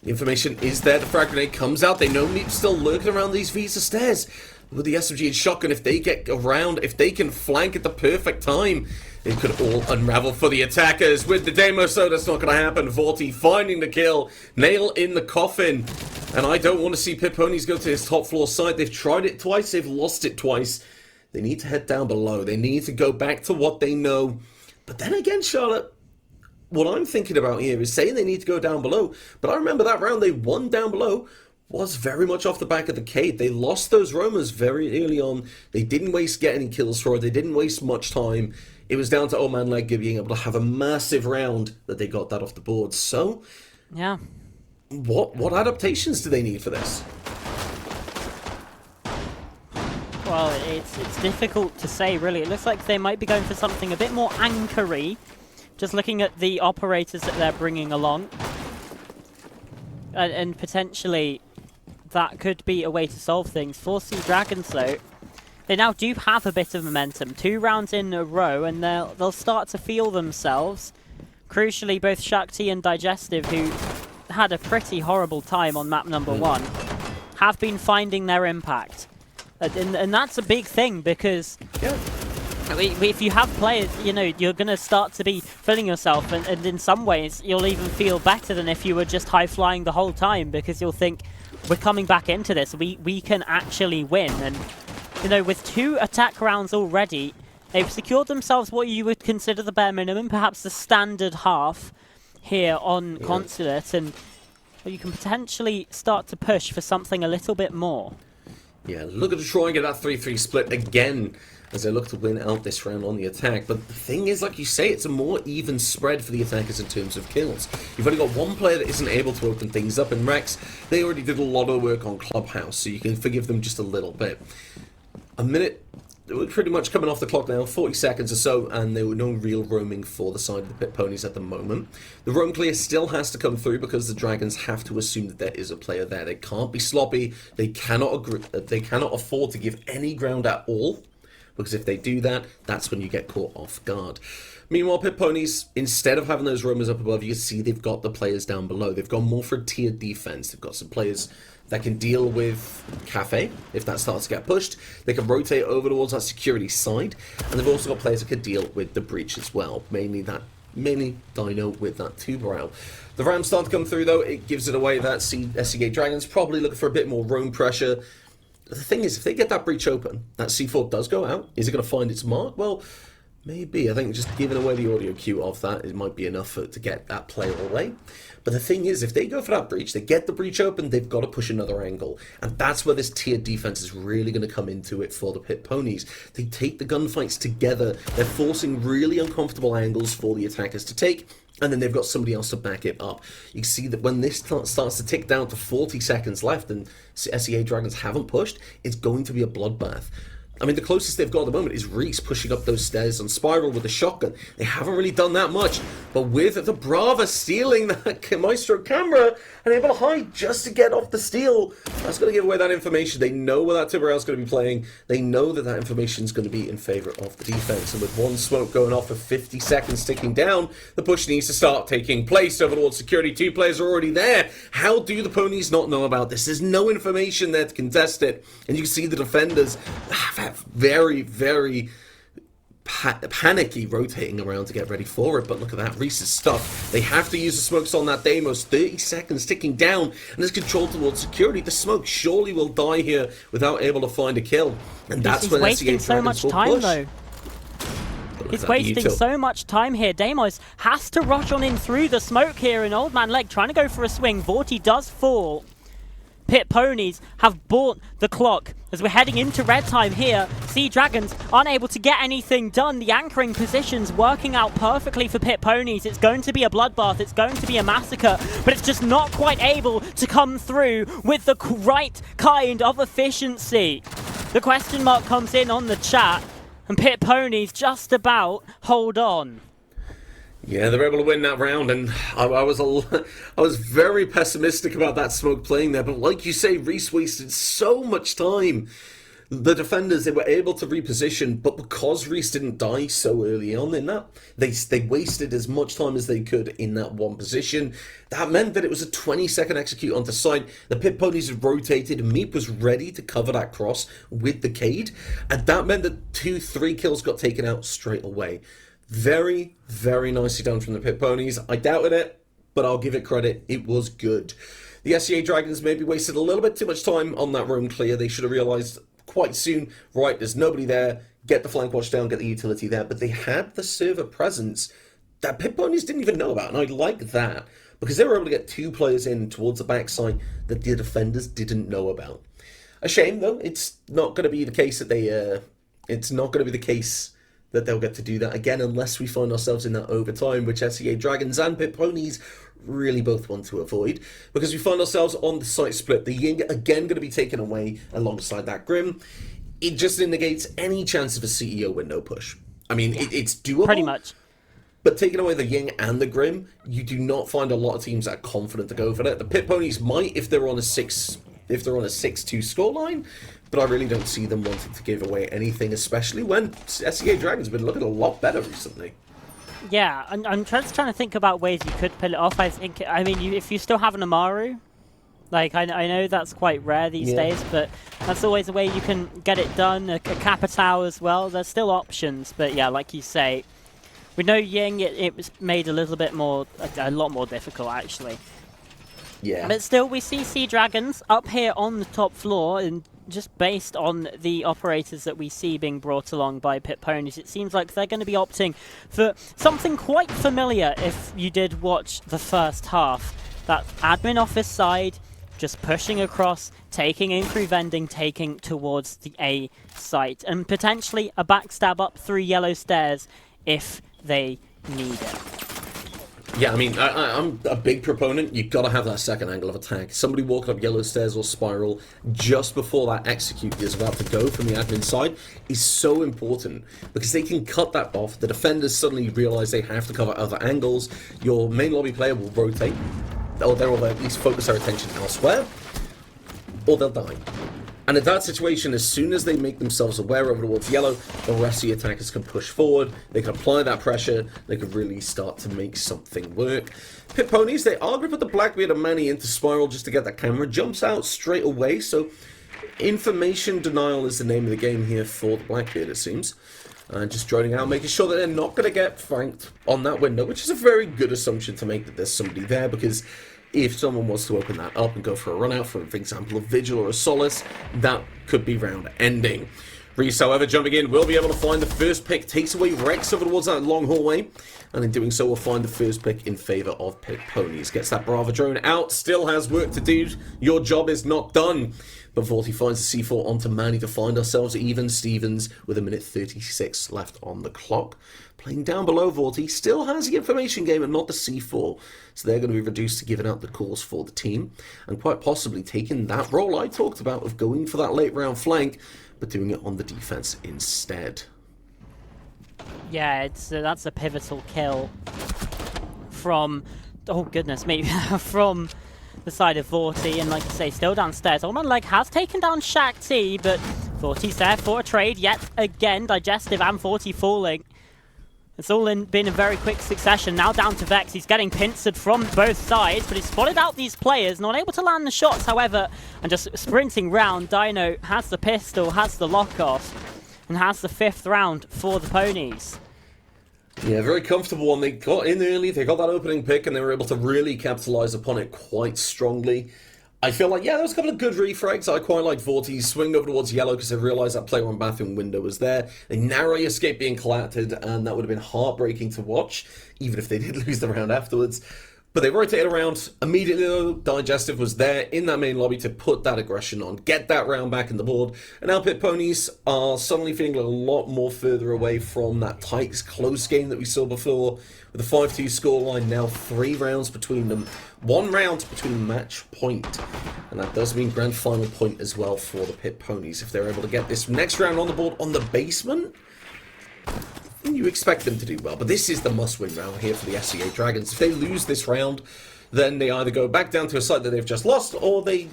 The information is there. The frag grenade comes out. They know Meep's still lurking around these Visa stairs. With the SMG and shotgun, if they get around, if they can flank at the perfect time, it could all unravel for the attackers. With the Deimos, so that's not going to happen. Vorti finding the kill. Nail in the coffin. And I don't want to see Pit Ponies go to his top floor site. They've tried it twice. They've lost it twice. They need to head down below. They need to go back to what they know. But then again, Charlotte, what I'm thinking about here is saying they need to go down below. But I remember that round they won down below was very much off the back of the Cade. They lost those Roamers very early on. They didn't get any kills for it. They didn't waste much time. It was down to Old Man Leg being able to have a massive round that they got that off the board. So, yeah, what adaptations do they need for this? Well, it's difficult to say, really. It looks like they might be going for something a bit more anchory. Just looking at the operators that they're bringing along. And potentially that could be a way to solve things. For Sea Dragons, though, they now do have a bit of momentum. 2 rounds in a row, and they'll start to feel themselves. Crucially, both Shakti and Digestive, who had a pretty horrible time on map number 1, have been finding their impact. And that's a big thing, because if you have players, you know, you're going to start to be feeling yourself, and in some ways, you'll even feel better than if you were just high-flying the whole time, because you'll think, we're coming back into this, we can actually win. And, you know, with 2 attack rounds already, they've secured themselves what you would consider the bare minimum, perhaps the standard half here on Consulate, and you can potentially start to push for something a little bit more. Yeah, look at try and get that 3-3 split again as they look to win out this round on the attack. But the thing is, like you say, it's a more even spread for the attackers in terms of kills. You've only got 1 player that isn't able to open things up, and Rex, they already did a lot of work on Clubhouse, so you can forgive them just a little bit. A minute, we're pretty much coming off the clock now, 40 seconds or so, and there were no real roaming for the side of the Pit Ponies at the moment. The roam clear still has to come through because the Dragons have to assume that there is a player there. They can't be sloppy, they cannot afford to give any ground at all, because if they do that, that's when you get caught off guard. Meanwhile, Pit Ponies, instead of having those roamers up above, you can see they've got the players down below. They've gone more for a tiered defense. They've got some players that can deal with Cafe if that starts to get pushed. They can rotate over towards that security side, and they've also got players that can deal with the breach as well. Mainly Dino with that 2-brow. The Rams start to come through though. It gives it away that SEA Dragons probably looking for a bit more roam pressure. The thing is, if they get that breach open, that C4 does go out. Is it going to find its mark? Well, maybe. I think just giving away the audio cue of that, it might be enough to get that player away. But the thing is, if they go for that breach, they get the breach open, they've got to push another angle. And that's where this tiered defense is really going to come into it for the Pit Ponies. They take the gunfights together. They're forcing really uncomfortable angles for the attackers to take, and then they've got somebody else to back it up. You can see that when this starts to tick down to 40 seconds left and SEA Dragons haven't pushed, it's going to be a bloodbath. I mean, the closest they've got at the moment is Reese pushing up those stairs on Spiral with the shotgun. They haven't really done that much. But with the Brava stealing that Maestro camera and able to hide just to get off the steal, that's going to give away that information. They know where that Timberell's going to be playing. They know that that information is going to be in favour of the defence. And with one smoke going off for 50 seconds ticking down, the push needs to start taking place over towards security. 2 players are already there. How do the ponies not know about this? There's no information there to contest it. And you can see the defenders have very, very panicky rotating around to get ready for it. But look at that, Reese's stuff. They have to use the smokes on that Deimos. 30 seconds ticking down, and it's controlled towards security. The smoke surely will die here without able to find a kill. And that's when wasting so much time, though. He's wasting so much time here. Deimos has to rush on in through the smoke here, and Old Man Leg trying to go for a swing. Vorty does fall. Pit Ponies have bought the clock as we're heading into red time here. Sea Dragons unable to get anything done. The anchoring positions working out perfectly for Pit Ponies. It's going to be a bloodbath. It's going to be a massacre, but it's just not quite able to come through with the right kind of efficiency. The question mark comes in on the chat, and Pit Ponies just about hold on. Yeah, they're able to win that round, and I was very pessimistic about that smoke playing there, but like you say, Reese wasted so much time. The defenders, they were able to reposition, but because Reese didn't die so early on in that, they wasted as much time as they could in that one position. That meant that it was a 20-second execute onto site. The Pit Ponies had rotated, and Meep was ready to cover that cross with the Cade, and that meant that 2-3 kills got taken out straight away. Very, very nicely done from the Pit Ponies. I doubted it, but I'll give it credit. It was good. The SEA Dragons maybe wasted a little bit too much time on that roam clear. They should have realised quite soon, right, there's nobody there, get the flank watch down, get the utility there. But they had the server presence that Pit Ponies didn't even know about, and I like that, because they were able to get 2 players in towards the backside that the defenders didn't know about. A shame, though. It's not going to be the case that that they'll get to do that again unless we find ourselves in that overtime, which SEA Dragons and Pit Ponies really both want to avoid, because we find ourselves on the site split. The Ying again going to be taken away alongside that Grim. It just indicates any chance of a CEO window push. I mean, it's doable. Pretty much. But taking away the Ying and the Grim, you do not find a lot of teams that are confident to go for that. The Pit Ponies might if they're on a 6-2 scoreline, but I really don't see them wanting to give away anything, especially when SEA Dragons have been looking a lot better recently. Yeah, I'm just trying to think about ways you could pull it off. I mean, if you still have an Amaru, like, I know that's quite rare these days, but that's always a way you can get it done. A Capitao as well. There's still options, but yeah, like you say, we know Ying, it was made a little bit more, a lot more difficult, actually. Yeah. But still, we see Sea Dragons up here on the top floor, and just based on the operators that we see being brought along by Pit Ponies, it seems like they're going to be opting for something quite familiar if you did watch the first half. That admin office side, just pushing across, taking in through vending, taking towards the A site, and potentially a backstab up through yellow stairs if they need it. Yeah, I mean, I'm a big proponent. You've got to have that second angle of attack. Somebody walking up yellow stairs or spiral just before that execute is about to go from the admin side is so important, because they can cut that off. The defenders suddenly realise they have to cover other angles. Your main lobby player will rotate, or they will at least focus their attention elsewhere, or they'll die. And in that situation, as soon as they make themselves aware over towards yellow, the rest of the attackers can push forward, they can apply that pressure, they can really start to make something work. Pit Ponies, they are going to put the Blackbeard and Manny into Spiral just to get that camera. Jumps out straight away, so information denial is the name of the game here for the Blackbeard, it seems. Just droning out, making sure that they're not going to get flanked on that window, which is a very good assumption to make that there's somebody there, because if someone wants to open that up and go for a run out, for example, a Vigil or a Solace, that could be round ending. Reese, however, jumping in, will be able to find the first pick, takes away Rex over towards that long hallway, and in doing so will find the first pick in favour of Pit Ponies. Gets that Brava drone out, still has work to do, your job is not done. But Vorty finds the C4 onto Manny to find ourselves even Stevens with a minute 36 left on the clock. Playing down below, Vorty still has the information game and not the C4, so they're going to be reduced to giving out the calls for the team, and quite possibly taking that role I talked about of going for that late round flank. but doing it on the defense instead. Yeah, that's a pivotal kill from, oh goodness me, from the side of Vorty, and like I say, still downstairs. Old Man Leg has taken down Shaq T, but Vorty's there for a trade yet again. Digestive and Vorty falling. It's all been in very quick succession. Now down to Vex. He's getting pincered from both sides, but he's spotted out these players, not able to land the shots, however, and just sprinting round. Dino has the pistol, has the lock-off, and has the 5th round for the Ponies. Yeah, very comfortable one. They got in early, they got that opening pick, and they were able to really capitalise upon it quite strongly. I feel like, yeah, there was a couple of good refrags. I quite like Vorty's swing over towards yellow because they realised that player on bathroom window was there. They narrowly escaped being collected, and that would have been heartbreaking to watch, even if they did lose the round afterwards. But they rotated around immediately, though. Digestive was there in that main lobby to put that aggression on, get that round back in the board. And now Pit Ponies are suddenly feeling a lot more further away from that tight, close game that we saw before. With a 5-2 scoreline, now 3 rounds between them. 1 round between match point. And that does mean grand final point as well for the Pit Ponies. If they're able to get this next round on the board on the basement, you expect them to do well, but this is the must-win round here for the SCA Dragons. If they lose this round, then they either go back down to a site that they've just lost, or they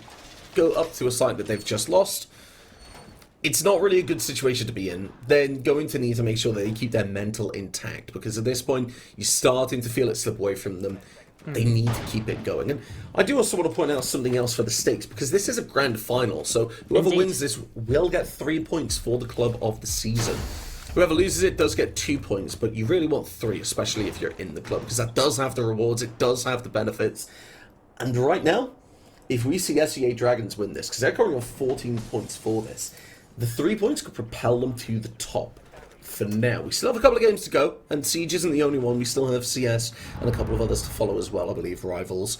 go up to a site that they've just lost. It's not really a good situation to be in. They're going to need to make sure that they keep their mental intact, because at this point, you're starting to feel it slip away from them. They need to keep it going. And I do also want to point out something else for the stakes, because this is a grand final, so whoever wins this will get 3 points for the club of the season. Whoever loses it does get 2 points, but you really want 3, especially if you're in the club, because that does have the rewards, it does have the benefits. And right now, if we see SEA Dragons win this, because they're currently on 14 points for this, the 3 points could propel them to the top for now. We still have a couple of games to go, and Siege isn't the only one. We still have CS and a couple of others to follow as well, I believe, rivals.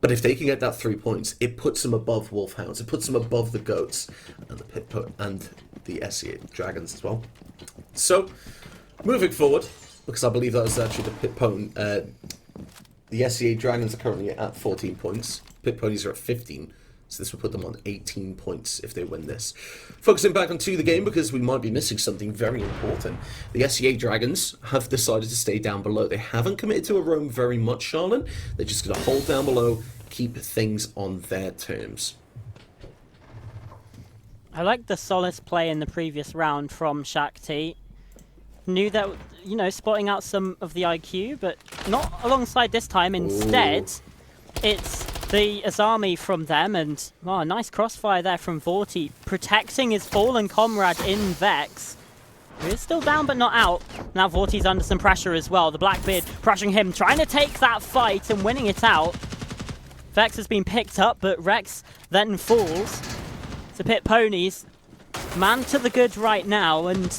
But if they can get that 3 points, it puts them above Wolfhounds. It puts them above the Goats and the and the SEA Dragons as well. So, moving forward, because I believe that was actually the SEA Dragons are currently at 14 points. Pit Ponies are at 15. So this will put them on 18 points if they win this. Focusing back onto the game, because we might be missing something very important. The SEA Dragons have decided to stay down below. They haven't committed to a roam very much, Charlotte. They're just going to hold down below, keep things on their terms. I like the Solace play in the previous round from Shakti. Knew that, you know, spotting out some of the IQ, but not alongside this time. Instead, it's the Azami from them, and a nice crossfire there from Vorty, protecting his fallen comrade in Vex, who is still down but not out. Now Vorty's under some pressure as well. The Blackbeard pressuring him, trying to take that fight and winning it out. Vex has been picked up, but Rex then falls. So Pit Ponies, man to the good right now, and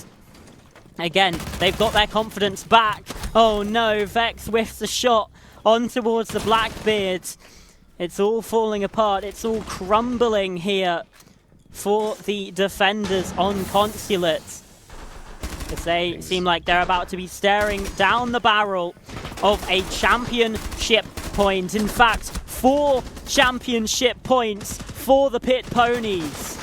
again, they've got their confidence back. Oh no, Vex whiffs a shot on towards the Blackbeard. It's all falling apart. It's all crumbling here for the defenders on Consulate, as they seem like they're about to be staring down the barrel of a championship point. In fact, 4 championship points for the Pit Ponies.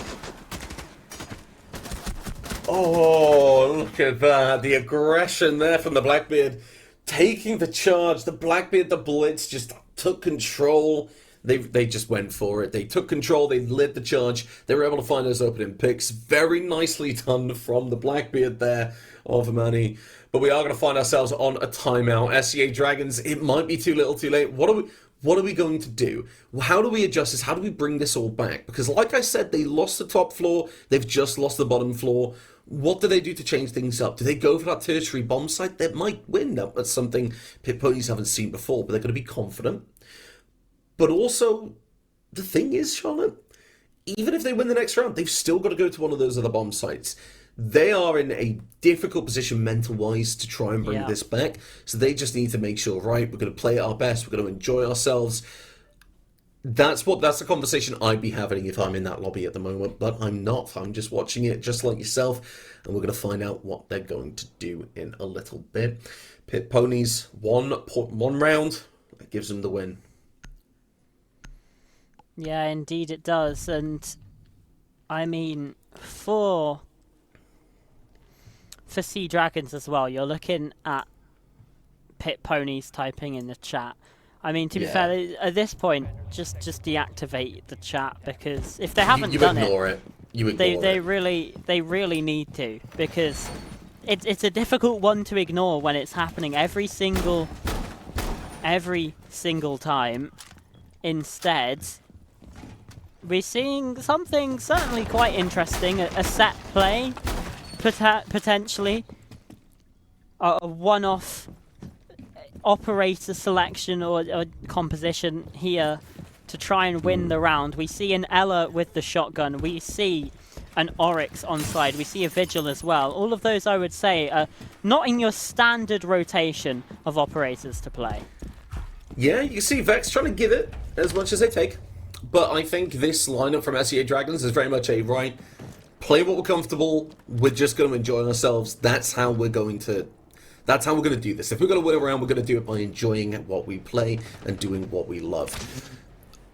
Oh, look at that. The aggression there from the Blackbeard. Taking the charge. The Blackbeard, the Blitz just took control. They just went for it. They took control. They led the charge. They were able to find those opening picks. Very nicely done from the Blackbeard there of Amani. But we are going to find ourselves on a timeout. SEA Dragons, it might be too little too late. What are we going to do? How do we adjust this? How do we bring this all back? Because like I said, they lost the top floor. They've just lost the bottom floor. What do they do to change things up? Do they go for that tertiary bomb site? They might win. That's something Pit Ponies haven't seen before, but they're going to be confident. But also, the thing is, Charlotte, even if they win the next round, they've still got to go to one of those other bomb sites. They are in a difficult position mental-wise to try and bring this back. So they just need to make sure, right, we're going to play at our best, we're going to enjoy ourselves. That's the conversation I'd be having if I'm in that lobby at the moment, but I'm not. I'm just watching it just like yourself, and we're going to find out what they're going to do in a little bit. Pit Ponies, one round, that gives them the win. Yeah, indeed it does, and I mean, for Sea Dragons as well, you're looking at Pit Ponies typing in the chat. I mean, to be fair, at this point, just deactivate the chat, because if they haven't done it, they really need to, because it's a difficult one to ignore when it's happening every single time. Instead, we're seeing something certainly quite interesting, a set play, potentially, a one-off operator selection or composition here to try and win the round. We see an Ella with the shotgun, we see an Oryx on side, we see a Vigil as well. All of those, I would say, are not in your standard rotation of operators to play. Yeah, you see Vex trying to give it as much as they take, but I think this lineup from SEA Dragons is very much a play what we're comfortable, we're just going to enjoy ourselves. That's how we're going to do this. If we're going to win around, we're going to do it by enjoying what we play and doing what we love.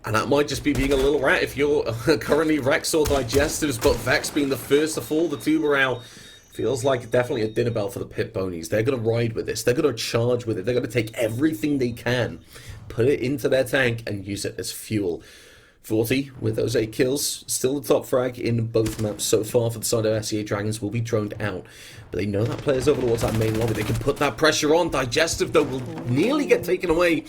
And that might just be being a little rat if you're currently Rex or Digestives, but Vex being the first to fall, the 2 morale feels like definitely a dinner bell for the Pit Ponies. They're going to ride with this. They're going to charge with it. They're going to take everything they can, put it into their tank, and use it as fuel. 40 with those 8 kills, still the top frag in both maps so far for the side of SEA Dragons, will be droned out. But they know that player's over towards that main lobby. They can put that pressure on. Digestive, though, will nearly get taken away,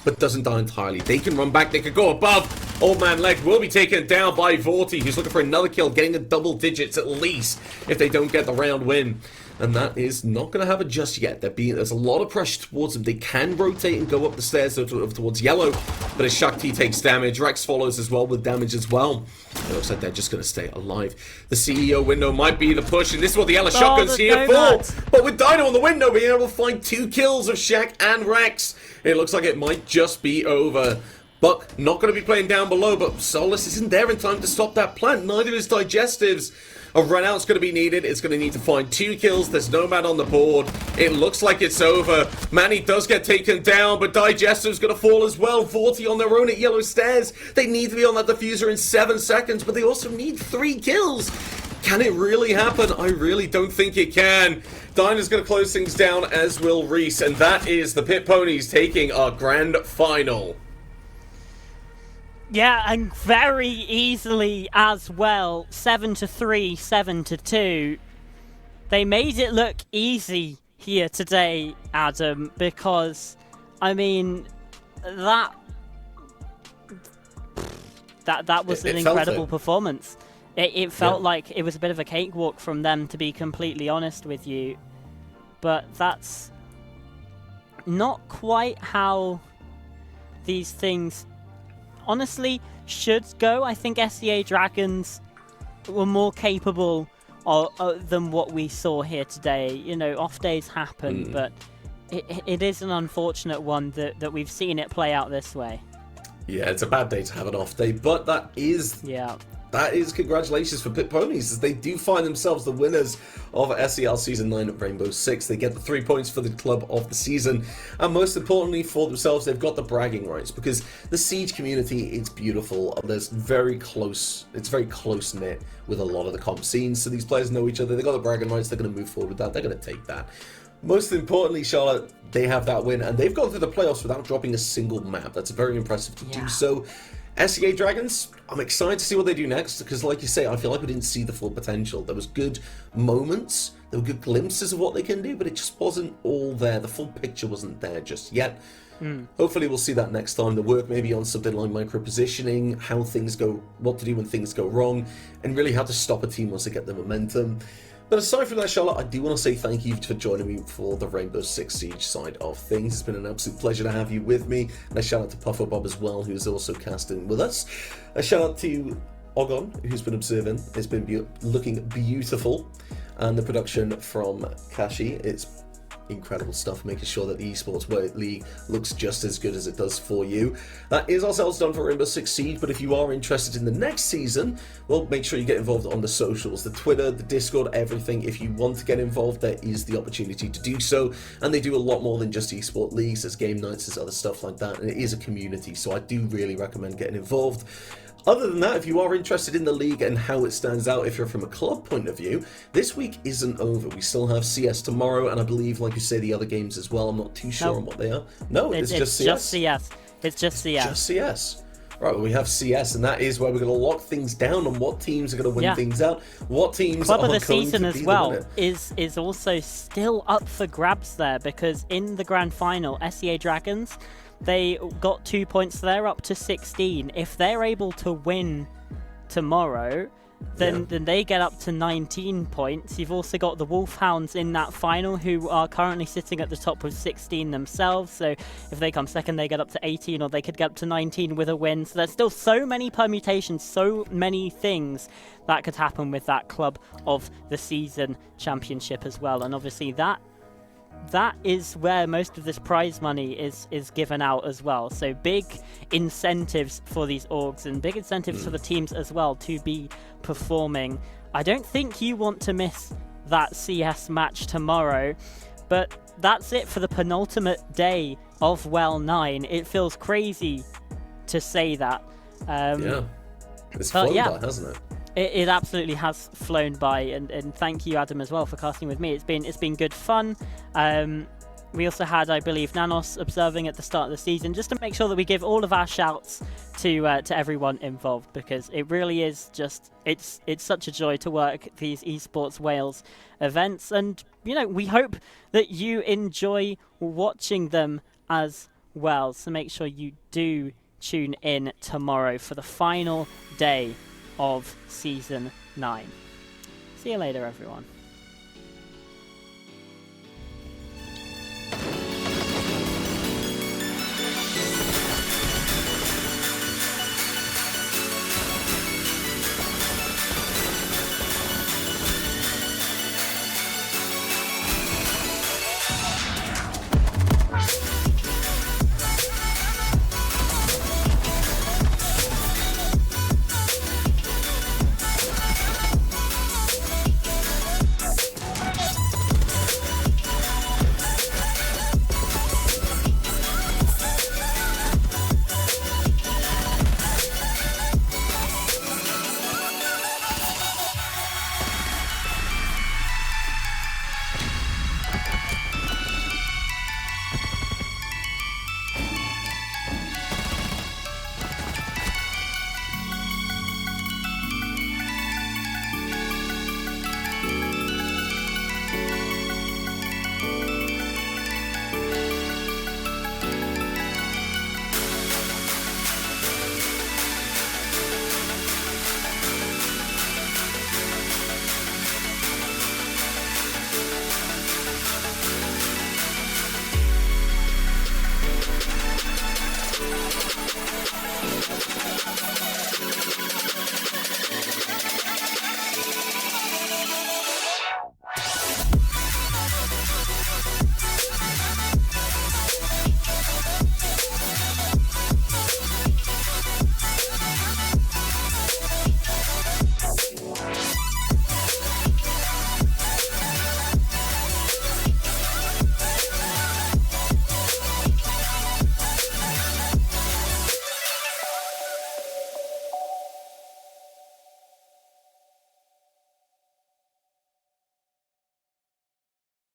but doesn't die entirely. They can run back. They can go above. Old Man Leg will be taken down by Vorty, who's looking for another kill, getting a double digits at least if they don't get the round win. And that is not going to happen just yet. There's a lot of pressure towards them. They can rotate and go up the stairs towards yellow, but as Shakti takes damage, Rex follows as well with damage as well. It looks like they're just going to stay alive. The CEO window might be the push, and this is what the Ella shotgun's here for. But with Dino on the window, being able to find 2 kills of Shaq and Rex, it looks like it might just be over. Buck not going to be playing down below, but Solus isn't there in time to stop that plant. Neither is Digestives. A run out's going to be needed. It's going to need to find 2 kills. There's no man on the board. It looks like it's over. Manny does get taken down, but Digestive's going to fall as well. 40 on their own at yellow stairs. They need to be on that diffuser in 7 seconds, but they also need 3 kills. Can it really happen? I really don't think it can. Dyna's going to close things down, as will Reese, and that is the Pit Ponies taking our grand final. Yeah, and very easily as well. 7-3, 7-2. They made it look easy here today, Adam, because, I mean, that was an incredible performance. It felt like it was a bit of a cakewalk from them, to be completely honest with you. But that's not quite how these things honestly should go. I think SEA Dragons were more capable than what we saw here today. You know, off days happen, but it is an unfortunate one that we've seen it play out this way. Yeah, it's a bad day to have an off day, but that is congratulations for Pit Ponies, as they do find themselves the winners of SEL Season 9 at Rainbow Six. They get the 3 points for the club of the season, and most importantly for themselves, they've got the bragging rights, because the Siege community, it's beautiful. It's very close-knit with a lot of the comp scenes, so these players know each other. They've got the bragging rights. They're going to move forward with that. They're going to take that. Most importantly, Charlotte, they have that win, and they've gone through the playoffs without dropping a single map. That's very impressive to do so. SEA Dragons, I'm excited to see what they do next, because like you say, I feel like we didn't see the full potential. There was good moments, there were good glimpses of what they can do, but it just wasn't all there. The full picture wasn't there just yet. Hopefully we'll see that next time. The work maybe on something like micro-positioning, how things go, what to do when things go wrong, and really how to stop a team once they get the momentum. But aside from that, Charlotte, I do want to say thank you for joining me for the Rainbow Six Siege side of things. It's been an absolute pleasure to have you with me. And a shout out to Puffer Bob as well, who's also casting with us. A shout out to Ogon, who's been observing. It's been looking beautiful. And the production from Kashi, it's incredible stuff, making sure that the Esports League looks just as good as it does for you. That is ourselves done for Rainbow Six Siege, but if you are interested in the next season, well, make sure you get involved on the socials, the Twitter, the Discord, everything. If you want to get involved, there is the opportunity to do so, and they do a lot more than just Esport Leagues. There's game nights, there's other stuff like that, and it is a community, so I do really recommend getting involved. Other than that, if you are interested in the league and how it stands out, if you're from a club point of view, this week isn't over. We still have CS tomorrow, and I believe, like you say, the other games as well. I'm not too sure on what they are. No, it's just CS. Just CS. It's just CS. Just CS. Right, well, we have CS, and that is where we're going to lock things down on what teams are going to win things out. What teams Club are of the going season to as be well the winner. is also still up for grabs there, because in the grand final, SEA Dragons, they got 2 points. They're up to 16. If they're able to win tomorrow, then they get up to 19 points. You've also got the Wolfhounds in that final, who are currently sitting at the top with 16 themselves. So if they come second, they get up to 18, or they could get up to 19 with a win. So there's still so many permutations, so many things that could happen with that Club of the Season championship as well. And obviously that is where most of this prize money is given out as well. So big incentives for these orgs, and big incentives for the teams as well to be performing. I don't think you want to miss that CS match tomorrow, but that's it for the penultimate day of Well 9. It feels crazy to say that. It's flown by, hasn't it? It absolutely has flown by, and thank you, Adam, as well, for casting with me. It's been good fun. We also had, I believe, Nanos observing at the start of the season, just to make sure that we give all of our shouts to everyone involved, because it really is just it's such a joy to work these Esports Wales events, and we hope that you enjoy watching them as well. So make sure you do tune in tomorrow for the final day of Season 9. See you later, everyone.